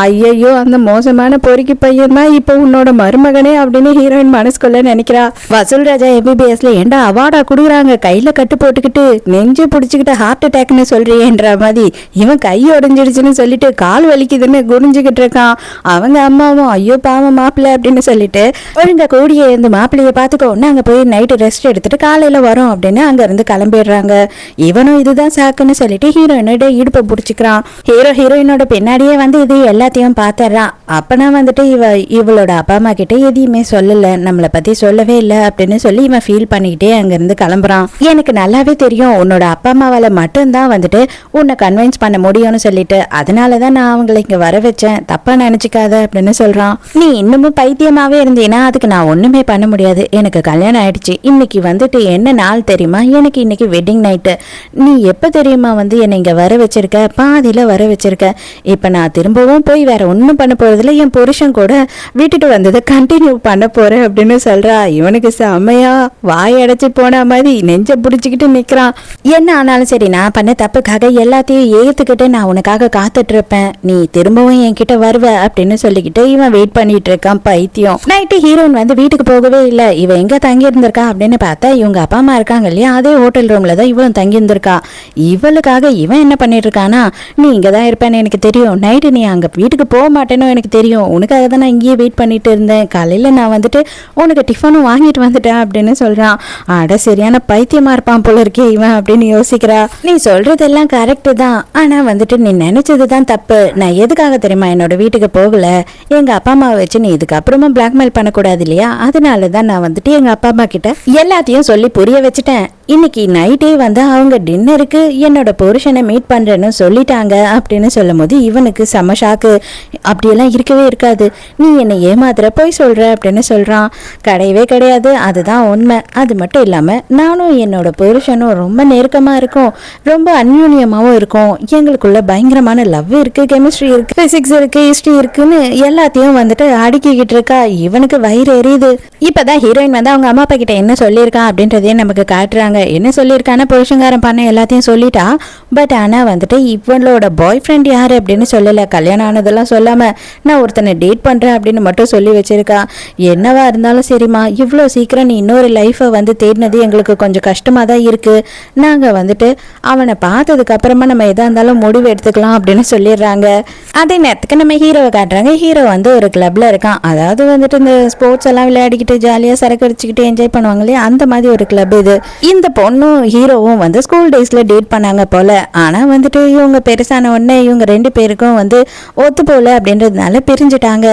ஐயோ அந்த மோசமான பொறுக்கி பையன் தான் இப்போ உன்னோட மருமகனே அப்படின்னு ஹீரோயின் மனசுக்குள்ள நினைக்கிறா. வசூல் ராஜா MBBSல ஏண்டா அவார்டா குடுக்குறாங்க, கையில கட்டு போட்டுக்கிட்டு நெஞ்சு பிடிச்சிக்கிட்டு ஹார்ட் அட்டாக்னு சொல்றியேன்ற மாதிரி இவன் கை உடைஞ்சிடுச்சுன்னு சொல்லிட்டு கால் வலிக்குதுன்னு குனிஞ்சுக்கிட்டு இருக்கான். அவங்க அம்மாவும் ஐயோ பாவம் மாப்பிள்ளை அப்படின்னு சொல்லிட்டு ஒழுங்க கூடிய இருந்து மாப்பிள்ளைய பாத்துக்கோ, நாங்க போய் நைட்டு ரெஸ்ட் எடுத்துட்டு காலையில வரோம் அப்படின்னு அங்க இருந்து கிளம்பிடுறாங்க. இவனும் இதுதான் சாக்குன்னு சொல்லிட்டு ஹீரோயினோட இடுப்பை பிடிச்சிக்கிறான். ஹீரோயினோட பின்னாடியே வந்து இது எல்லாத்தையும் பாத்துறான். அப்பனா வந்துட்டு இவளோட அப்பா அம்மா கிட்ட எதையுமே சொல்லல, நம்மளை பத்தி சொல்லவே இல்லை அப்படின்னு சொல்லி இவன் ஃபீல் பண்ணிக்கிட்டே அங்கிருந்து கிளம்புறான். எனக்கு நல்லாவே தெரியும் உன்னோட அப்பா அம்மாவால மட்டும்தான் வந்துட்டு உன்னை கன்வின்ஸ் பண்ண முடியும்னு சொல்லிட்டு, அதனாலதான் நான் அவங்களை இங்க வர வச்சேன், தப்பா நினைச்சுக்காத அப்படின்னு சொல்றான். நீ இன்னமும் பைத்தியமாவே இருந்தீன்னா அதுக்கு நான் ஒண்ணுமே பண்ண முடியாது, எனக்கு கல்யாணம் ஆயிடுச்சு, இன்னைக்கு வந்துட்டு என்ன நாள் தெரியுமா, எனக்கு இன்னைக்கு வெட்டிங் நைட்டு, நீ எப்ப தெரியுமா வந்து என்னை இங்க வர வச்சிருக்க, பாதியில வர வச்சிருக்க, இப்ப நான் திரும்பவும் போய் வேற ஒன்னும் பண்ண போறதுல என் புருஷன் கூட வீட்டுட்டு வந்ததை கண்டினியூ பண்ண போறேன் அப்படின்னு சொல்றா. இவனுக்கு செம்மையா வாய் அடைச்சு போன மாதிரி நெஞ்ச பிடிச்சிக்கிட்டு நிக்கிறான். என்ன ஆனாலும் சரி, நான் பண்ண தப்புக்காக எல்லாத்தையும் ஏத்துக்கிட்டு நான் உனக்காக காத்துட்டு இருப்பேன், நீ திரும்பவும் என்கிட்ட வருவ அப்படின்னு சொல்லிக்கிட்டு இவன் வெயிட் பண்ணிட்டு இருக்கான். பைத்தியம். நைட்டு ஹீரோயின் வந்து வீட்டுக்கு போகவே இல்லை. இவன் எங்க தங்கி இருந்திருக்கா அப்படின்னு பார்த்தா இவங்க அப்பா அம்மா இருக்காங்க இல்லையா, அதே ஹோட்டல் ரூம்ல தான் இவளும் தங்கி இருந்திருக்கா. இவளுக்காக இவன் என்ன பண்ணிட்டு இருக்கானா, நீ இங்கதான் இருப்பேன்னு எனக்கு தெரியும், நைட்டு நீ அங்க வீட்டுக்கு போக மாட்டேன்னு எனக்கு தெரியும், உனக்காக தான் நான் இங்கேயே வெயிட் பண்ணிட்டு இருந்தேன், காலையில நான் வந்துட்டு உனக்கு டிஃபனும் வாங்கிட்டு வந்துட்டேன் அப்படின்னு சொல்றான். அட சரியான பைத்தியமா இருப்பான் போல இருக்கே இவன் அப்படின்னு யோசிக்கிறா. நீ சொல்றதெல்லாம் கரெக்டு தான், ஆனா வந்துட்டு நீ நினைச்சதுதான் தப்பு. நான் எதுக்காக தெரியுமா என்னோட வீட்டுக்கு போகல, எங்க அப்பா அம்மாவை வச்சு நீ இதுக்கப்புறமா பிளாக்மெயில் பண்ணக்கூடாது இல்லையா, அதனாலதான் நான் வந்துட்டு எங்க அப்பா அம்மா கிட்ட எல்லாத்தையும் சொல்லி புரிய வச்சுட்டேன். இன்னைக்கு நைட்டே வந்து அவங்க டின்னருக்கு என்னோட புருஷனை மீட் பண்றேன்னு சொல்லிட்டாங்க அப்படின்னு சொல்லும் போது இவனுக்கு செம ஷாக்கு. அப்படியெல்லாம் இருக்கவே இருக்காது, நீ என்னை ஏமாத்துற போய் சொல்ற அப்படின்னு சொல்றான். கிடையவே கிடையாது, அதுதான் உண்மை. அது மட்டும் இல்லாம நானும் என்னோட புருஷனும் ரொம்ப நெருக்கமா இருக்கும், ரொம்ப அந்யூன்யமாவும் இருக்கும், எங்களுக்குள்ள பயங்கரமான லவ் இருக்கு, கெமிஸ்ட்ரி இருக்கு, பிசிக்ஸ் இருக்கு, ஹிஸ்டரி இருக்குன்னு எல்லாத்தையும் வந்துட்டு அடுக்கிக்கிட்டு இருக்கா. இவனுக்கு வயிறு எரியுது. இப்பதான் ஹீரோயின் வந்து அவங்க அம்மா அப்பா கிட்ட என்ன சொல்லியிருக்கான் அப்படின்றதையும் நமக்கு காட்டுறாங்க. என்ன சொல்லியிருக்கான புருஷங்காரன் பண்ண எல்லாத்தையும் சொல்லிட்டா. பட் ஆனா வந்துட்டு இவளோட பாய் ஃப்ரெண்ட் யாரு அப்படின்னு சொல்லல, கல்யாணம் ஆனதெல்லாம் சொல்லாம நான் ஒருத்தனை டேட் பண்றேன் அப்படின்னு மட்டும் சொல்லி வச்சிருக்கா. என்னவா இருந்தாலும் சரிம்மா, இவ்வளோ சீக்கிரம் நீ இன்னொரு லைஃபை வந்து தேடினது எங்களுக்கு கொஞ்சம் கஷ்டமா தான் இருக்கு, நாங்க வந்துட்டு அவனை பார்த்ததுக்கு அப்புறமா நம்ம எதா இருந்தாலும் முடிவு எடுத்துக்கலாம் அப்படின்னு சொல்லிடுறாங்க. அதே நேரத்துக்கு நம்ம ஹீரோவை காட்டுறாங்க. ஹீரோ வந்து ஒரு கிளப்ல இருக்கான், அதாவது வந்துட்டு இந்த ஸ்போர்ட்ஸ் எல்லாம் விளையாடிக்கிட்டு ஜாலியா சரக்கு அடிச்சுக்கிட்டு என்ஜாய் பண்ணுவாங்க இல்லையா, அந்த மாதிரி ஒரு கிளப் இது. இந்த பொண்ணும் ஹீரோவும் வந்து ஸ்கூல் டேஸ்ல டேட் பண்ணாங்க போல. ஆனா வந்துட்டு இவங்க பெருசான உடனே இவங்க 2 பேருக்கும் வந்து ஒத்து போல அப்படின்றதுனால பிரிஞ்சுட்டாங்க.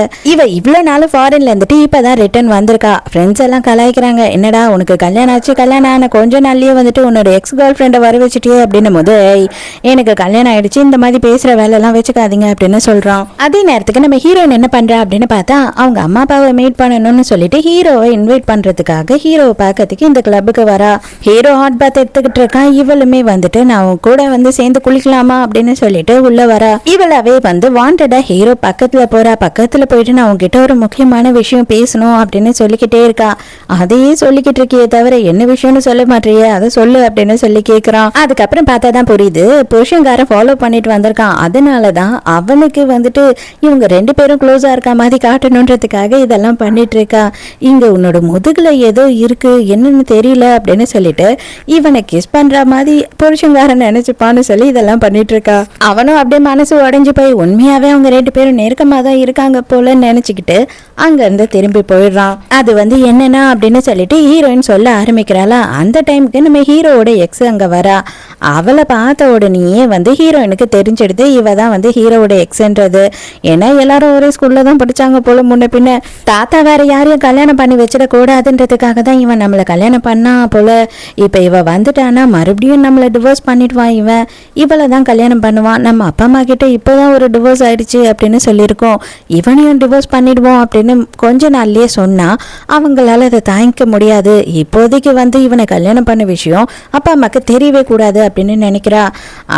இவ்வளவு நாள் ஃபாரின்ல இருந்துட்டு இப்பதான் ரிட்டர்ன் வந்திருக்கா. ஃப்ரெண்ட்ஸ் எல்லாம் கலாய்க்கிறாங்க, என்னடா உனக்கு கல்யாணம் ஆச்சு, கல்யாணம் ஆன கொஞ்ச நாள்லயே வந்துட்டு உன்னோட எக்ஸ் கேர்ள் ஃப்ரெண்டை வர வச்சுட்டியே அப்படின்னும் போது எனக்கு கல்யாணம் ஆயிடுச்சு, இந்த மாதிரி பேசுற வேலை எல்லாம் வச்சுக்காதீங்க அப்படின்னு சொல்றான். அதே நேரத்துக்கு நம்ம ஹீரோயின் என்ன பண்றா அப்படின்னு பார்த்தா அவங்க அம்மா அப்பாவை மீட் பண்ணணும்னு சொல்லிட்டு ஹீரோவை இன்வைட் பண்றதுக்காக ஹீரோவை பார்க்கறதுக்கு இந்த கிளப்புக்கு வரா. ஹீரோ ஹாட் பாத் எடுத்துக்கிட்டு இருக்கான். இவளுமே வந்துட்டு நான் கூட வந்து சேர்ந்து குளிக்கலாமா அப்படின்னு சொல்லிட்டு உள்ள வரா. இவளாவே வந்து வாண்டடா ஹீரோ பக்கத்துல போறா. பக்கத்துல போயிட்டு நான் உங்ககிட்ட ஒரு முக்கியமான விஷயம் பேசணும் அப்படின்னு சொல்லிக்கிட்டே இருக்கா. அதையே சொல்லிக்கிட்டு இருக்கியே தவிர என்ன விஷயம்னு சொல்ல மாட்டேயே, அதை சொல்லு அப்படின்னு சொல்லி கேக்குறான். அதுக்கப்புறம் பார்த்தாதான் புரியுது, புருஷங்காரன் ஃபாலோ பண்ணிட்டு வந்திருக்கான். அதனாலதான் அவனுக்கு வந்துட்டு இவங்க 2 பேரும் க்ளோஸா இருக்க மாதிரி காட்டணுன்றதுக்காக இதெல்லாம் பண்ணிட்டு இருக்கா. இங்க உன்னோட முதுகுல ஏதோ இருக்கு, என்னன்னு தெரியல அப்படின்னு சொல்லிட்டு இவனை கிஸ் பண்ற மாதிரி புருஷங்காரன் நினைச்சுப்பான்னு சொல்லி இதெல்லாம் பண்ணிட்டு இருக்கா. அவனும் அப்படியே மனசு உடைஞ்சு போய் உண்மையாவே அவங்க 2 பேரும் நெருக்கமா தான் இருக்காங்க போல நினைச்சுக்கிட்டு அங்க இருந்து திரும்பி போயிடுறான். அது வந்து என்னன்னா அப்படின்னு சொல்லிட்டு ஹீரோயின் சொல்ல ஆரம்பிக்கிறாளா. அந்த டைமுக்கு நம்ம ஹீரோவோட எக்ஸ் அங்க வரா. அவளை பார்த்த உடனேயே வந்து ஹீரோயினுக்கு தெரிஞ்சிடுது இவ தான் வந்து ஹீரோவோட எக்ஸ்ன்றது. ஏன்னா எல்லாரும் ஒரே ஸ்கூல்ல தான் படிச்சாங்க போல முன்ன பின்ன. தாத்தா வேற யாரையும் கல்யாணம் பண்ணி வச்சிட கூடாதுன்றதுக்காக தான் இவன் நம்மளை கல்யாணம் பண்ணா போல. இப்ப இவ வந்துட்டானா மறுபடியும் நம்மளை டிவோர்ஸ் பண்ணிடுவான். இவளை தான் கல்யாணம் பண்ணுவான். நம்ம அப்பா அம்மா கிட்ட இப்போதான் ஒரு டிவோர்ஸ் ஆயிடுச்சு அப்படின்னு சொல்லியிருக்கோம், இவனையும் டிவோர்ஸ் பண்ணிடுவோம் அப்படின்னு கொஞ்ச நாள்லயே சொன்னா அவங்களால அதை தாங்கிக்க முடியாது. இப்போதைக்கு வந்து இவனை கல்யாணம் பண்ண விஷயம் அப்பா அம்மாக்கு தெரியவே கூடாது அப்படின்னு நினைக்கிறா.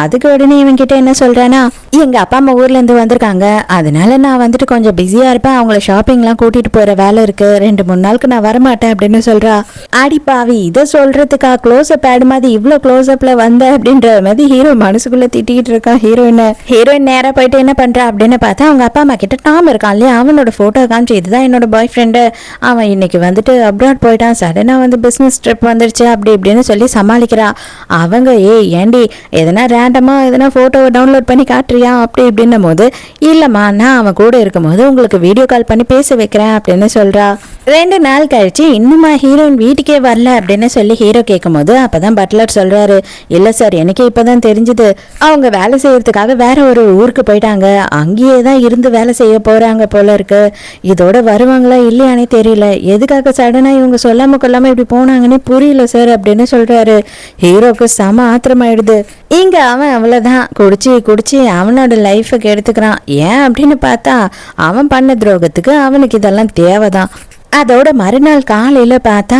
அதுக்கு உடனே இவன் கிட்ட என்ன சொல்றானா, எங்க அப்பா அம்மா ஊர்ல இருந்து வந்திருக்காங்க, அதனால நான் வந்துட்டு கொஞ்சம் பிஸியா இருப்பேன், அவங்கள ஷாப்பிங்லாம் கூட்டிட்டு போற வேலை இருக்கு, 2-3 நாளுக்கு நான் வரமாட்டேன் அப்படின்னு சொல்றா. அடிப்பாவி, இதை சொல்றதுக்கா க்ளோஸ்அப் ஆடு மாதிரி இவ்வளவு க்ளோஸ்அப்ல வந்த அப்படின்ற மாதிரி ஹீரோ மனசுக்குள்ள திட்டிக்கிட்டு இருக்கான் ஹீரோயின் நேரா போயிட்டு என்ன பண்றா அப்படின்னு பார்த்தா அவங்க அப்பா அம்மா கிட்ட டாம் இருக்கான் இல்லையா, அவனோட போட்டோ காமிச்சு இதுதான் என்னோட பாய் ஃப்ரெண்டு, அவன் இன்னைக்கு வந்துட்டு அப்ராட் போயிட்டான், சடனா வந்து பிசினஸ் ட்ரிப் வந்துருச்சு அப்படி இப்படின்னு சொல்லி சமாளிக்கிறா. அவங்க ஏண்டி எதனா ரேண்டமா எதனா போட்டோவை டவுன்லோட் பண்ணி காட்டுறியா அப்படி இப்படின்னும் போது இல்லம்மா நான் அவன் கூட இருக்கும் போது உங்களுக்கு வீடியோ கால் பண்ணி பேச வைக்கிறேன் அப்படின்னு சொல்றா. 2 நாள் கழிச்சு இன்னுமா ஹீரோயின் வீட்டுக்கே வரல அப்படின்னு சொல்லி ஹீரோ கேட்கும் போது அப்பதான் பட்லர் சொல்றாரு, இல்ல சார் எனக்கு இப்பதான் தெரிஞ்சது அவங்க வேலை செய்யறதுக்காக வேற ஒரு ஊருக்கு போயிட்டாங்க, அங்கேயே தான் இருந்து வேலை செய்ய போறாங்க போல இருக்கு, இதோட வருவாங்களா இல்லையானே தெரியல, எதுக்காக சடனா இவங்க சொல்லாம கொள்ளாம இப்படி போனாங்கன்னு புரியல சார் அப்படின்னு சொல்றாரு. ஹீரோக்கு செம ஆத்திரமாயிடுது. இங்க அவன் அவ்வளவுதான் குடிச்சு அவனோட லைஃபுக்கு எடுத்துக்கிறான். ஏன் அப்படின்னு பார்த்தா அவன் பண்ண துரோகத்துக்கு அவனுக்கு இதெல்லாம் தேவைதான். அதோட மறுநாள் காலையில பார்த்தா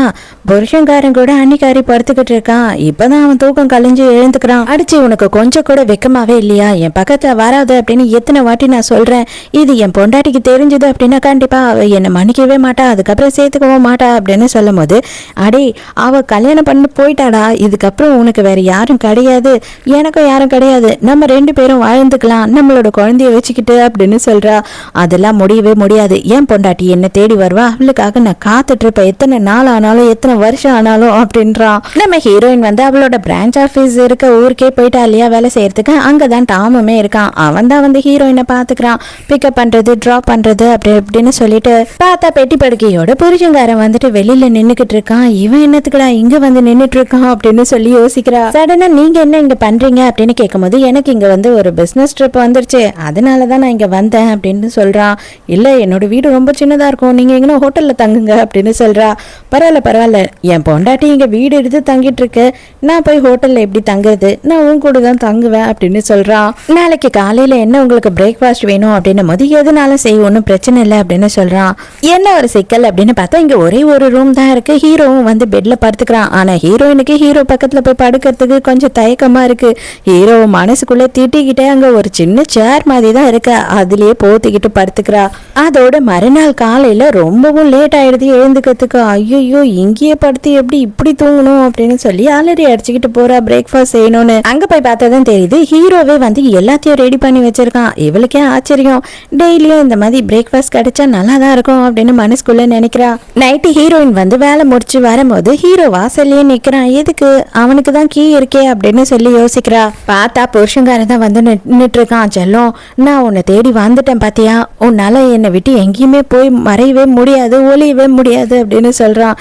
புருஷங்காரன் கூட அன்னிக்காரி படுத்துக்கிட்டு இருக்கான். இப்பதான் அவன் தூக்கம் கழிஞ்சு எழுந்துக்கிறான். அடிச்சு உனக்கு கொஞ்சம் கூட வெக்கமாவே இல்லையா, என் பக்கத்துல வராது அப்படின்னு எத்தனை வாட்டி நான் சொல்றேன், இது என் பொண்டாட்டிக்கு தெரிஞ்சது அப்படின்னா கண்டிப்பா அவ என்னை மன்னிக்கவே மாட்டா, அதுக்கப்புறம் சேர்த்துக்கவும் மாட்டா அப்படின்னு சொல்லும் போது, அடே அவ கல்யாணம் பண்ணி போயிட்டாடா, இதுக்கப்புறம் உனக்கு வேற யாரும் கிடையாது, எனக்கும் யாரும் கிடையாது, நம்ம 2 பேரும் வாழ்ந்துக்கலாம் நம்மளோட குழந்தைய வச்சுக்கிட்டு அப்படின்னு சொல்றா. அதெல்லாம் முடியவே முடியாது, என் பொண்டாட்டி என்ன தேடி வருவா, அவளுக்கு நான் காத்துட்டு இருப்பேன், எத்தனை நாள் ஆனாலும் எத்தனை வருஷம் ஆனாலும் அப்படின்றான். நம்ம ஹீரோயின் வந்து அவளோட பிரான்ச் ஆபீஸ் இருக்க ஊருக்கே போயிட்டா இல்லையா வேலை செய்யறதுக்கு. அங்கதான் டாமுமே இருக்கான். அவன் தான் வந்து ஹீரோயினை பாத்துக்கிறான், பிக்கப் பண்றது டிராப் பண்றது அப்படி அப்படின்னு சொல்லிட்டு. பார்த்தா பெட்டி படுக்கையோட புருஷங்காரன் வந்துட்டு வெளியில நின்னுக்கிட்டு இருக்கான். இவன் என்னத்துக்குடா இங்க வந்து நின்னுட்டு இருக்கான் அப்படின்னு சொல்லி யோசிக்கிறா. சடனா நீங்க என்ன இங்க பண்றீங்க அப்படின்னு கேட்கும் போது, எனக்கு இங்க வந்து ஒரு பிசினஸ் ட்ரிப் வந்துருச்சு, அதனாலதான் நான் இங்க வந்தேன் அப்படின்னு சொல்றான். இல்ல என்னோட வீடு ரொம்ப சின்னதா இருக்கும், நீங்க எங்கன்னா ஹோட்டல்ல தங்குங்க அப்படின்னு சொல்றா. பரவாயில்ல என் பொண்டாட்டி இங்க வீடு எடுத்து தங்கிட்டு இருக்கு, நான் போய் ஹோட்டல்ல எப்படி தங்குறது, நான் உன் கூட தான் தங்குவேன் அப்படின்னு சொல்றான். நாளைக்கு காலையில என்ன உங்களுக்கு பிரேக்ஃபாஸ்ட் வேணும் அப்படின்னும் போது எதுனாலும் செய்ய ஒன்றும் பிரச்சனை இல்லை அப்படின்னு சொல்றான். என்ன ஒரு சிக்கல் அப்படின்னு பார்த்தா இங்க ஒரே ஒரு ரூம் தான் இருக்கு, ஹீரோவும் வந்து பெட்ல படுத்துக்கிறான். ஆனா ஹீரோயினுக்கு ஹீரோ பக்கத்துல போய் படுக்கிறதுக்கு கொஞ்சம் தயக்கமா இருக்கு. ஹீரோ மனசுக்குள்ள திட்டிக்கிட்டே அங்க ஒரு சின்ன சேர் மாதிரி தான் இருக்கு, அதுலயே போத்திக்கிட்டு படுத்துக்கிறா. அதோட மறுநாள் காலையில ரொம்பவும் லேட் ஆயிடுது எழுந்துக்கிறதுக்கு. ஐயோ இங்கேயே படுத்து எப்படி இப்படி தூங்கணும் அப்படின்னு சொல்லி அலறி அடிச்சுக்கிட்டு போறா பிரேக்ஃபாஸ்ட் செய்யணும்னு. அங்க போய் பார்த்ததான் தெரியுது ஹீரோவே வந்து எல்லாத்தையும் ரெடி பண்ணி வச்சிருக்கான். இவளுக்கே ஆச்சரியம், டெய்லியும் இந்த மாதிரி பிரேக்ஃபாஸ்ட் கிடைச்சா நல்லா தான் இருக்கும் அப்படின்னு மனசுக்குள்ள நினைக்கிறா. நைட்டு ஹீரோயின் வந்து வேலை முடிச்சு வரும்போது ஹீரோ வாசல்லையே நிக்கிறான். எதுக்கு, அவனுக்கு தான் கீ இருக்கே அப்படின்னு சொல்லி யோசிக்கிறா. பார்த்தா புருஷங்காரன் தான் வந்து நின்னுட்டு இருக்கான். செல்லம் நான் உன்னை தேடி வந்துட்டேன் பாத்தியா, உன்னால என்னை விட்டு எங்கேயுமே போய் மறையவே முடியாது, ஒளியவே முடியாது அப்படின்னு சொல்றான்.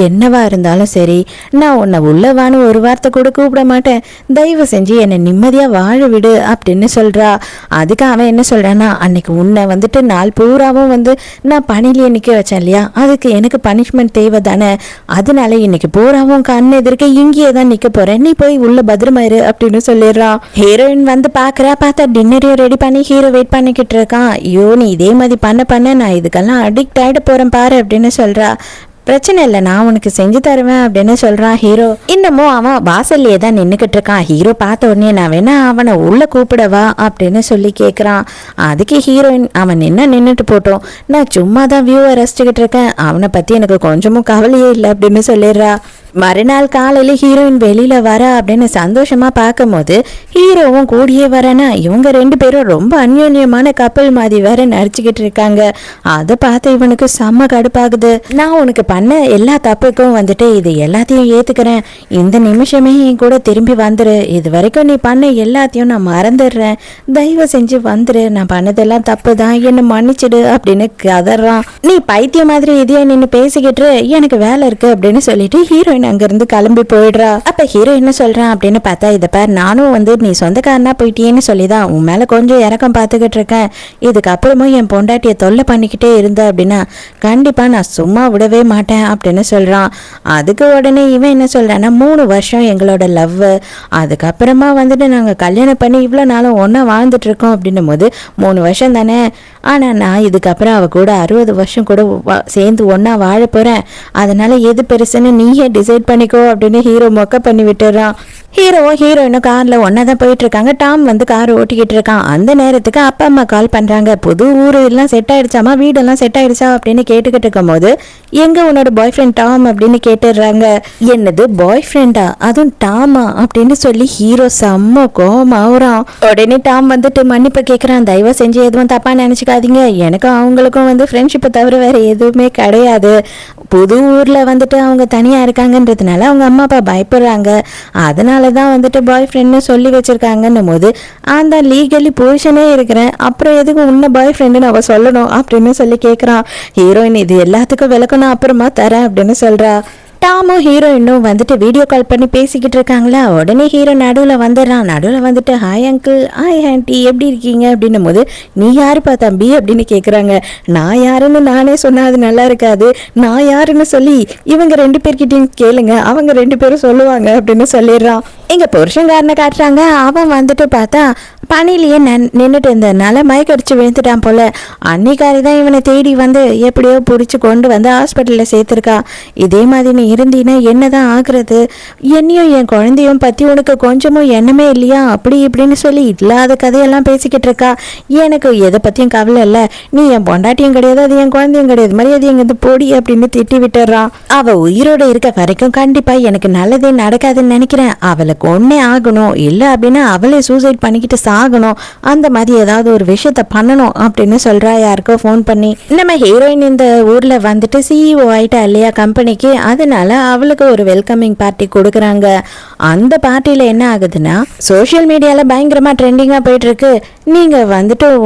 என்னவா இருந்தாலும் சரி நான் உன்னை உள்ளவான்னு ஒரு வார்த்தை கூட கூப்பிட மாட்டேன், தயவு செஞ்சு என்னை நிம்மதியா வாழ விடு அப்படின்னு சொல்றா. அதுக்கு அவன் என்ன சொல்றான்னா, அன்னைக்கு உன்னை வந்துட்டு நாள் பூராவும் வந்து நான் பணியிலேயே நிக்க வச்சேன் இல்லையா, அதுக்கு எனக்கு பனிஷ்மெண்ட் தேவை தானே, அதனால இன்னைக்கு பூராவும் கண்ணு எதிர்க்க இங்கேயே தான் நிக்க போறேன், நீ போய் உள்ள பத்திரமாயிரு அப்படின்னு சொல்லிடுறான். ஹீரோயின் வந்து பாக்குறா. பார்த்தா டின்னரையும் ரெடி பண்ணி ஹீரோ வெயிட் பண்ணிக்கிட்டு இருக்கான். ஐயோ நீ இதே மாதிரி பண்ண நான் இதுக்கெல்லாம் அடிக்ட் ஆயிட போறேன் பாரு அப்படின்னு சொல்றா. பிரச்சனை இல்லை, நான் உனக்கு செஞ்சு தருவேன் அப்படின்னு சொல்றான் ஹீரோ. இன்னமும் அவன் வாசல்லையே தான் நின்னுக்கிட்டு இருக்கான். ஹீரோ பார்த்த உடனே நான் வேணா அவனை உள்ள கூப்பிடவா அப்படின்னு சொல்லி கேட்குறான். அதுக்கு ஹீரோயின் அவன் நின்னுட்டு போட்டோம், நான் சும்மா தான் வியூவை ரசிச்சுக்கிட்டு இருக்கேன், அவனை பத்தி எனக்கு கொஞ்சமும் கவலையே இல்லை அப்படின்னு சொல்லிடுறா. மறுநாள் காலையில ஹீரோயின் வெளியில வர அப்படின்னு சந்தோஷமா பார்க்கும் போது ஹீரோவும் கூடியே வரனா இவங்க 2 பேரும் ரொம்ப அந்யோன்யமான கப்பல் மாதிரி வேற நடிச்சுக்கிட்டு இருக்காங்க. அதை பார்த்து இவனுக்கு செம்ம கடுப்பாகுது. நான் உனக்கு பண்ண எல்லா தப்புக்கும் வந்துட்டு இது எல்லாத்தையும் ஏத்துக்கிறேன், இந்த நிமிஷமே என் கூட திரும்பி வந்துரு, இது வரைக்கும் நீ பண்ண எல்லாத்தையும் நான் மறந்துடுறேன், தயவு செஞ்சு வந்துரு, நான் பண்ணதெல்லாம் தப்பு தான், என்ன மன்னிச்சிடு அப்படின்னு கதறான். நீ பைத்தியம் மாதிரி இதையே நின்று பேசிக்கிட்டு எனக்கு வேலை இருக்கு அப்படின்னு சொல்லிட்டு ஹீரோயின் அங்கிருந்து கிளம்பி போயிடுறா. அப்ப ஹீரோ என்ன சொல்றான் அப்படின்னு பார்த்தா, இதை பார், நானும் நீ சொந்தக்காரனா போயிட்டேன்னு சொல்லிதான் உன் மேல கொஞ்சம் இறக்கம் பார்த்துக்கிட்டு இருக்கேன், இதுக்கப்புறமும் என் பொண்டாட்டியை தொல்லை பண்ணிக்கிட்டே இருந்த அப்படின்னா கண்டிப்பா நான் சும்மா விடவே மாட்டேன் அப்படின்னு சொல்றான். அதுக்கு உடனே இவன் என்ன சொல்றான்னா, 3 வருஷம் எங்களோட லவ், அதுக்கப்புறமா நாங்க கல்யாணம் பண்ணி இவ்வளவு நாளும் ஒன்னா வாழ்ந்துட்டு இருக்கோம் அப்படின்னும் போது 3 வருஷம் தானே, ஆனா நான் இதுக்கப்புறம் அவ கூட 60 வருஷம் கூட சேர்ந்து ஒன்னா வாழ போறேன், அதனால எது பெருசுன்னு நீயே டிசைட் பண்ணிக்கோ அப்படின்னு ஹீரோ மொக்க பண்ணி விட்டுறான். ஹீரோவும் ஹீரோயினும் கார்ல ஒன்னாதான் போயிட்டு இருக்காங்க. டாம் கார் ஓட்டிக்கிட்டு இருக்கான். அந்த நேரத்துக்கு அப்பா அம்மா கால் பண்றாங்க. புது ஊரு எல்லாம் செட் ஆயிடுச்சாமா, வீடெல்லாம் செட் ஆயிடுச்சா அப்படின்னு கேட்டுக்கிட்டு இருக்கும் போது, எங்க உன்னோட பாய் ஃப்ரெண்ட் டாம் அப்படின்னு கேட்டுடுறாங்க. என்னது பாய் ஃப்ரெண்டா, அதுவும் டாமா அப்படின்னு சொல்லி ஹீரோ செம்ம கோமாவுறான். உடனே டாம் மன்னிப்பு கேட்கிறான். தயவு செஞ்சு எதுவும் தப்பா நினைச்சுக்காதீங்க, எனக்கும் அவங்களுக்கும் ஃப்ரெண்ட்ஷிப்பை தவிர வேற எதுவுமே கிடையாது, புது ஊர்ல அவங்க தனியா இருக்காங்கன்றதுனால அவங்க அம்மா அப்பா பயப்படுறாங்க, அதனாலதான் பாய் ஃப்ரெண்ட்னு சொல்லி வச்சிருக்காங்கன்னும் போது அந்த லீகலி புருஷனே இருக்கிறேன், அப்புறம் எதுக்கு உன்ன பாய் ஃப்ரெண்டுன்னு அவ சொல்லணும் அப்படின்னு சொல்லி கேட்குறான். ஹீரோயின் இது எல்லாத்துக்கும் விளக்கணும் அப்புறமா தரேன் அப்படின்னு சொல்றா. டாமும் ஹீரோயினும் வீடியோ கால் பண்ணி பேசிக்கிட்டு இருக்காங்களா. உடனே ஹீரோ நடுவில் வந்துடுறான். நடுவில் ஹாய் அங்கிள், ஹாய் ஆண்டி, எப்படி இருக்கீங்க அப்படின்னும் போது, நீ யாருப்பா தம்பி அப்படின்னு கேட்குறாங்க. நான் யாருன்னு நானே சொன்னா அது நல்லா இருக்காது, நான் யாருன்னு சொல்லி இவங்க 2 பேர்கிட்டையும் கேளுங்க, அவங்க 2 பேரும் சொல்லுவாங்க அப்படின்னு சொல்லிடுறான். எங்க புருஷன்காரனை காட்டுறாங்க. அவன் பார்த்தா பனிலேயே நின்றுட்டு இருந்ததுனால மயக்கடிச்சு விழுந்துட்டான் போல. அன்னிக்காரி தான் இவனை தேடி எப்படியோ பிடிச்சி கொண்டு ஹாஸ்பிட்டலில் சேர்த்துருக்கா. இதே மாதிரி நீ இருந்தீன்னா என்னதான் ஆகுறது, என்னையும் என் குழந்தையும் பற்றி உனக்கு கொஞ்சமும் எண்ணமே இல்லையா அப்படி இப்படின்னு சொல்லி இல்லாத கதையெல்லாம் பேசிக்கிட்டு இருக்கா. எனக்கு எதை பற்றியும் கவலை இல்லை, நீ என் பொண்டாட்டியும் கிடையாது, அது என் குழந்தையும் கிடையாது, மரியாதை எங்கேருந்து போடி அப்படின்னு திட்டி விட்டுறான். அவள் உயிரோடு இருக்க வரைக்கும் கண்டிப்பாக எனக்கு நல்லதே நடக்காதுன்னு நினைக்கிறேன், அவளுக்கு ஒன்னே ஆகணும், இல்லை அப்படின்னா அவளே சூசைட் பண்ணிக்கிட்டு ஆகணும், அந்த மாதிரி ஏதாவது ஒரு விஷயத்த பண்ணணும் அப்படின்னு சொல்றா யாருக்கோ ஃபோன் பண்ணி. நம்ம ஹீரோயின் இந்த ஊர்ல சிஇஓ ஆயிட்டா இல்லையா கம்பெனிக்கு, அதனால அவளுக்கு ஒரு வெல்கமிங் பார்ட்டி கொடுக்குறாங்க. அந்த பார்ட்டியில என்ன ஆகுதுன்னா, சோசியல் மீடியால பயங்கரமா ட்ரெண்டிங்கா போயிட்டு இருக்கு. நீங்க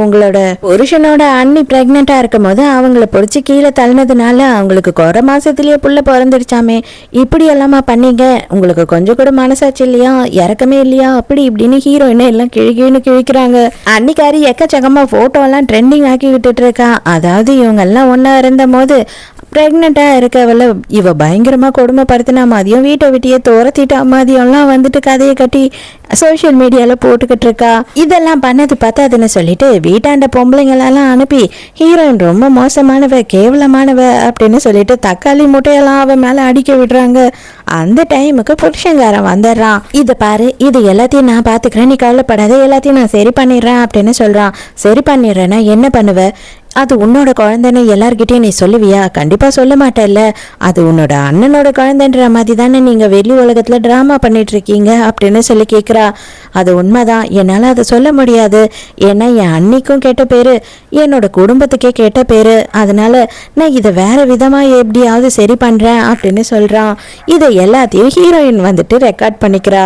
உங்களோட புருஷனோட அண்ணி பிரெக்னெண்டா இருக்கும் போது அவங்கள பிடிச்சி கீழே தள்ளினதுனால அவங்களுக்கு 1 மாசத்திலேயே புள்ள பிறந்துடுச்சாமே, இப்படி எல்லாமா பண்ணீங்க, உங்களுக்கு கொஞ்சம் கூட மனசாச்சு இல்லையா, இறக்கமே இல்லையா அப்படி இப்படின்னு ஹீரோயினை எல்லாம் கிழிக்கிறாங்க. அன்னிக்காரி எக்கச்சக்கமா போட்டோ எல்லாம் ட்ரெண்டிங் ஆக்கி விட்டுட்டு இருக்கா. அதாவது இவங்க எல்லாம் ஒன்னா இருந்த போது பிரெக்னெண்டா இருக்கவள இவ பயங்கரமா கொடுமைப்படுத்தினா மாதிரியும் வீட்டை விட்டியே துரத்திட்டா மாதிரியெல்லாம் கதையை கட்டி சோசியல் மீடியால போட்டுக்கிட்டு இருக்கா. இதெல்லாம் பண்ணது பத்தாதுன்னு சொல்லிட்டு வீட்டாண்ட பொம்பளைங்களெல்லாம் அனுப்பி ஹீரோயின் ரொம்ப மோசமானவ, கேவலமானவ அப்படின்னு சொல்லிட்டு தக்காளி முட்டையெல்லாம் அவ மேல அடிக்க விடுறாங்க. அந்த டைமுக்கு புருஷங்காரன் வந்துடுறான். இதை பாரு, இது எல்லாத்தையும் நான் பாத்துக்கிறேன், நீ கவலைப்படாத, எல்லாத்தையும் நான் சரி பண்ணிடுறேன் அப்படின்னு சொல்றான். சரி பண்ணிடுறேன்னா என்ன பண்ணுவ, அது உன்னோட குழந்தைன்னு எல்லார்கிட்டையும் நீ சொல்லுவியா, கண்டிப்பா சொல்ல மாட்டேல்ல, அது உன்னோட அண்ணனோட குழந்தைன்ற மாதிரி தானே நீங்க வெளி உலகத்துல டிராமா பண்ணிட்டு இருக்கீங்க அப்படின்னு சொல்லி கேட்கிறா. அது உண்மைதான், என்னால அதை சொல்ல முடியாது, ஏன்னா என் அன்னிக்கும் கெட்ட பேரு, என்னோட குடும்பத்துக்கே கெட்ட பேரு, அதனால நான் இதை வேற விதமா எப்படியாவது சரி பண்றேன் அப்படின்னு சொல்றான். இதை எல்லாத்தையும் ஹீரோயின் ரெக்கார்ட் பண்ணிக்கிறா.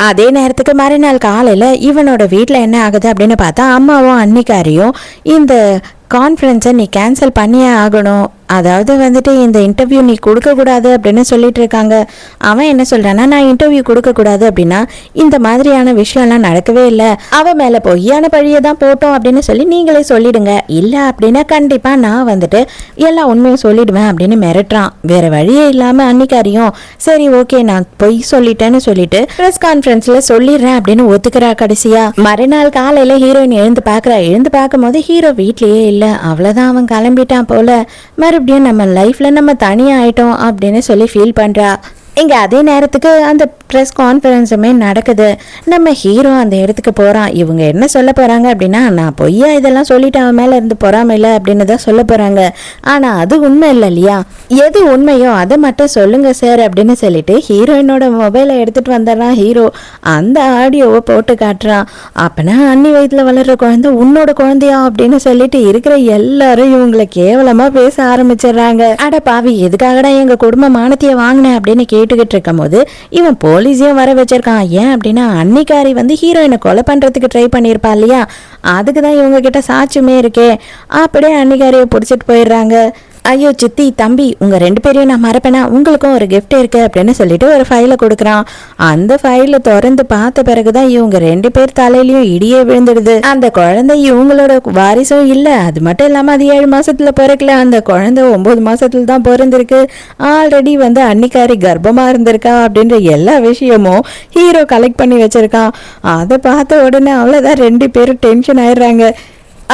அதே நேரத்துக்கு மறுநாள் காலையில இவனோட வீட்டுல என்ன ஆகுது அப்படின்னு பார்த்தா, அம்மாவும் அன்னிக்காரியும் இந்த கான்ஃபரன்ஸை நீ கேன்சல் பண்ணியே ஆகணும், அதாவது இந்த இன்டர்வியூ நீ கொடுக்கக்கூடாது அப்படின்னு சொல்லிட்டு இருக்காங்க. அவன் என்ன சொல்றான்னா, நான் இன்டர்வியூ கொடுக்கக்கூடாது அப்படின்னா இந்த மாதிரியான விஷயம்லாம் நடக்கவே இல்லை, அவன் மேலே பொய்யான பழியை தான் போட்டோம் அப்படின்னு சொல்லி நீங்களே சொல்லிடுங்க, இல்லை அப்படின்னா கண்டிப்பா நான் எல்லா உண்மையும் சொல்லிடுவேன் அப்படின்னு மிரட்டுறான். வேற வழியே இல்லாம அன்னிக்காரியும் சரி ஓகே நான் பொய் சொல்லிட்டேன்னு சொல்லிட்டு ப்ரெஸ் கான்ஃபரன்ஸ்ல சொல்லிடுறேன் அப்படின்னு ஒத்துக்கிறா. கடைசியா மறுநாள் காலையில ஹீரோயின் எழுந்து பார்க்கும்போது ஹீரோ வீட்லயே இல்லை, அவ்வளவுதான் அவன் கிளம்பிட்டான் போல. மறுபடியும் நம்ம லைஃப்ல நம்ம தனியா ஆயிட்டோம் அப்படின்னு சொல்லி ஃபீல் பண்றா. இங்கே அதே நேரத்துக்கு அந்த ப்ரெஸ் கான்ஃபரன்ஸுமே நடக்குது. நம்ம ஹீரோ அந்த இடத்துக்கு போகிறான். இவங்க என்ன சொல்ல போகிறாங்க அப்படின்னா, நான் பொய்யா இதெல்லாம் சொல்லிட்டு அவன் மேலே இருந்து பொறாமையில அப்படின்னு தான் சொல்ல போகிறாங்க. ஆனால் அது உண்மை இல்லை இல்லையா? எது உண்மையோ அதை மட்டும் சொல்லுங்க சார் அப்படின்னு சொல்லிட்டு ஹீரோயினோட மொபைலை எடுத்துகிட்டு வந்துடுறான் ஹீரோ. அந்த ஆடியோவை போட்டு காட்டுறான். அப்போனா அன்னி வயிற்றுல வளர்கிற குழந்தை உன்னோட குழந்தையா அப்படின்னு சொல்லிட்டு இருக்கிற எல்லாரும் இவங்களை கேவலமாக பேச ஆரம்பிச்சிடுறாங்க. அட பாவி, எதுக்காகடா எங்கள் குடும்ப மானத்தையை வாங்கினேன் அப்படின்னு கேட்டுக்கிட்டு இருக்கும் போது இவன் போலீஸையும் வர வச்சிருக்கான். ஏன் அப்படின்னா அன்னிக்காரி ஹீரோயினை கொலை பண்றதுக்கு ட்ரை பண்ணியிருப்பா இல்லையா, அதுக்குதான் இவங்க கிட்ட சாட்சியுமே இருக்கே. அப்படியே அன்னிக்காரியை பிடிச்சிட்டு போயிடுறாங்க. ஐயோ சித்தி தம்பி, உங்க 2 பேரையும் நான் மறப்பேனா, உங்களுக்கும் ஒரு கிஃப்ட் இருக்கு அப்படின்னு சொல்லிட்டு ஒரு ஃபைலை கொடுக்குறான். அந்த ஃபைலை திறந்து பார்த்த பிறகுதான் இவங்க 2 பேர் தலையிலயும் இடியே விழுந்துடுது. அந்த குழந்தை இவங்களோட வாரிசும் இல்ல, அது மட்டும் இல்லாம அது 7 மாசத்துல பிறக்கல, அந்த குழந்தை 9 மாசத்துல தான் பிறந்திருக்கு. ஆல்ரெடி அன்னிக்காரி கர்ப்பமா இருந்திருக்கா அப்படின்ற எல்லா விஷயமும் ஹீரோ கலெக்ட் பண்ணி வச்சிருக்கான். அதை பார்த்த உடனே அவ்வளவுதான் 2 பேரும் டென்ஷன் ஆயிடுறாங்க.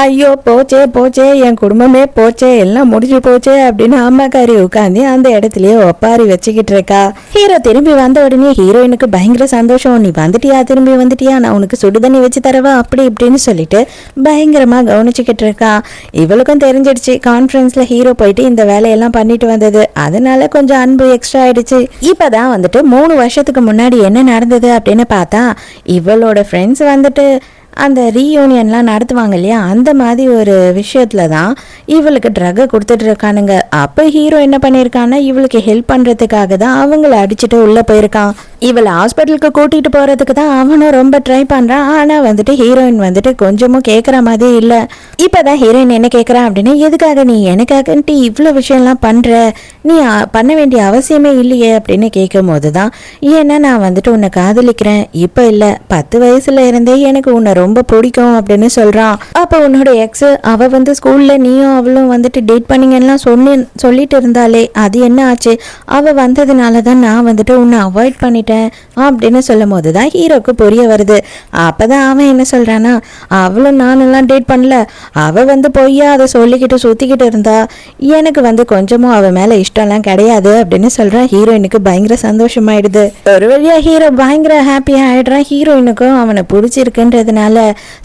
ஐயோ போச்சே போச்சே, என் குடும்பமே போச்சே, எல்லாம் முடிஞ்சு போச்சே அப்படின்னு அம்மாக்காரி உட்காந்து அந்த இடத்துலயே ஒப்பாரி வச்சுக்கிட்டு இருக்கா. ஹீரோ திரும்பி வந்த உடனே ஹீரோயினுக்கு பயங்கர சந்தோஷம். நீ வந்துட்டியா, திரும்பி வந்துட்டியா, நான் உனக்கு சுடுதண்ணி வச்சு தரவா அப்படி இப்படின்னு சொல்லிட்டு பயங்கரமா கவனிச்சுக்கிட்டு இருக்கா. இவளுக்கும் தெரிஞ்சிடுச்சு கான்ஃபரன்ஸ்ல ஹீரோ போயிட்டு இந்த வேலையெல்லாம் பண்ணிட்டு வந்தது, அதனால கொஞ்சம் அன்பு எக்ஸ்ட்ரா ஆயிடுச்சு. இப்பதான் 3 வருஷத்துக்கு முன்னாடி என்ன நடந்தது அப்படின்னு பார்த்தா, இவளோட ஃப்ரெண்ட்ஸ் அந்த ரீயூனியன்லாம் நடத்துவாங்க இல்லையா, அந்த மாதிரி ஒரு விஷயத்துல தான் இவளுக்கு ட்ரக்கை கொடுத்துட்டு இருக்கானுங்க. அப்போ ஹீரோ என்ன பண்ணியிருக்கான்னா, இவளுக்கு ஹெல்ப் பண்ணுறதுக்காக தான் அவங்கள அடிச்சுட்டு உள்ளே போயிருக்கான். இவளை ஹாஸ்பிட்டலுக்கு கூட்டிகிட்டு போகிறதுக்கு தான் அவனும் ரொம்ப ட்ரை பண்ணுறான். ஆனால் ஹீரோயின் கொஞ்சமும் கேட்குற மாதிரி இல்லை. இப்போ தான் ஹீரோயின் என்ன கேட்குறான் அப்படின்னா, எதுக்காக நீ எனக்காகன்ட்டு இவ்வளோ விஷயம்லாம் பண்ணுற, நீ பண்ண வேண்டிய அவசியமே இல்லையே அப்படின்னு கேட்கும் போது தான், ஏன்னா நான் உன்னை காதலிக்கிறேன், இப்போ இல்லை 10 வயசுல இருந்தே எனக்கு உன்னை ரொம்ப பிடிக்கும் அப்படின்னு சொல்றான். அப்ப உன்னோட எக்ஸ் அவ ஸ்கூல்ல நீயும் அவளும் டேட் பண்ணீங்கலாம் சொல்லிட்டு இருந்தாலே, அது என்ன ஆச்சு? அவ வந்ததுனாலதான் நான் உன்னை அவாய்ட் பண்ணிட்டேன் அப்படின்னு சொல்லும் போதுதான் ஹீரோக்கு புரிய வருது. அப்பதான் அவன் என்ன சொல்றானா, அவளும் நானெல்லாம் டேட் பண்ணல, அவ பொய்யா அதை சொல்லிக்கிட்டு சுத்திக்கிட்டு இருந்தா, எனக்கு கொஞ்சமும் அவ மேல இஷ்டம்லாம் கிடையாது அப்படின்னு சொல்றான். ஹீரோயினுக்கு பயங்கர சந்தோஷமாயிடுது. ஒரு வழியா ஹீரோ பயங்கர ஹாப்பியா ஆயிடுறான். ஹீரோயினுக்கும் அவனை பிடிச்சிருக்குன்றதுனால.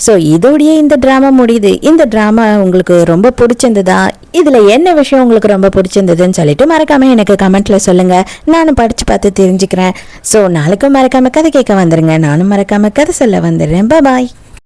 ஸோ இதோடய இந்த ட்ராமா முடியுது. இந்த ட்ராமா உங்களுக்கு ரொம்ப பிடிச்சிருந்ததா, இதுல என்ன விஷயம் உங்களுக்கு ரொம்ப பிடிச்சிருந்ததுன்னு சொல்லிட்டு மறக்காம எனக்கு கமெண்ட்ல சொல்லுங்க. நானும் படிச்சு பார்த்து தெரிஞ்சுக்கிறேன். ஸோ நாளைக்கும் மறக்காம கதை கேட்க வந்துருங்க. நானும் மறக்காம கதை சொல்ல வந்துடுறேன். பாய்.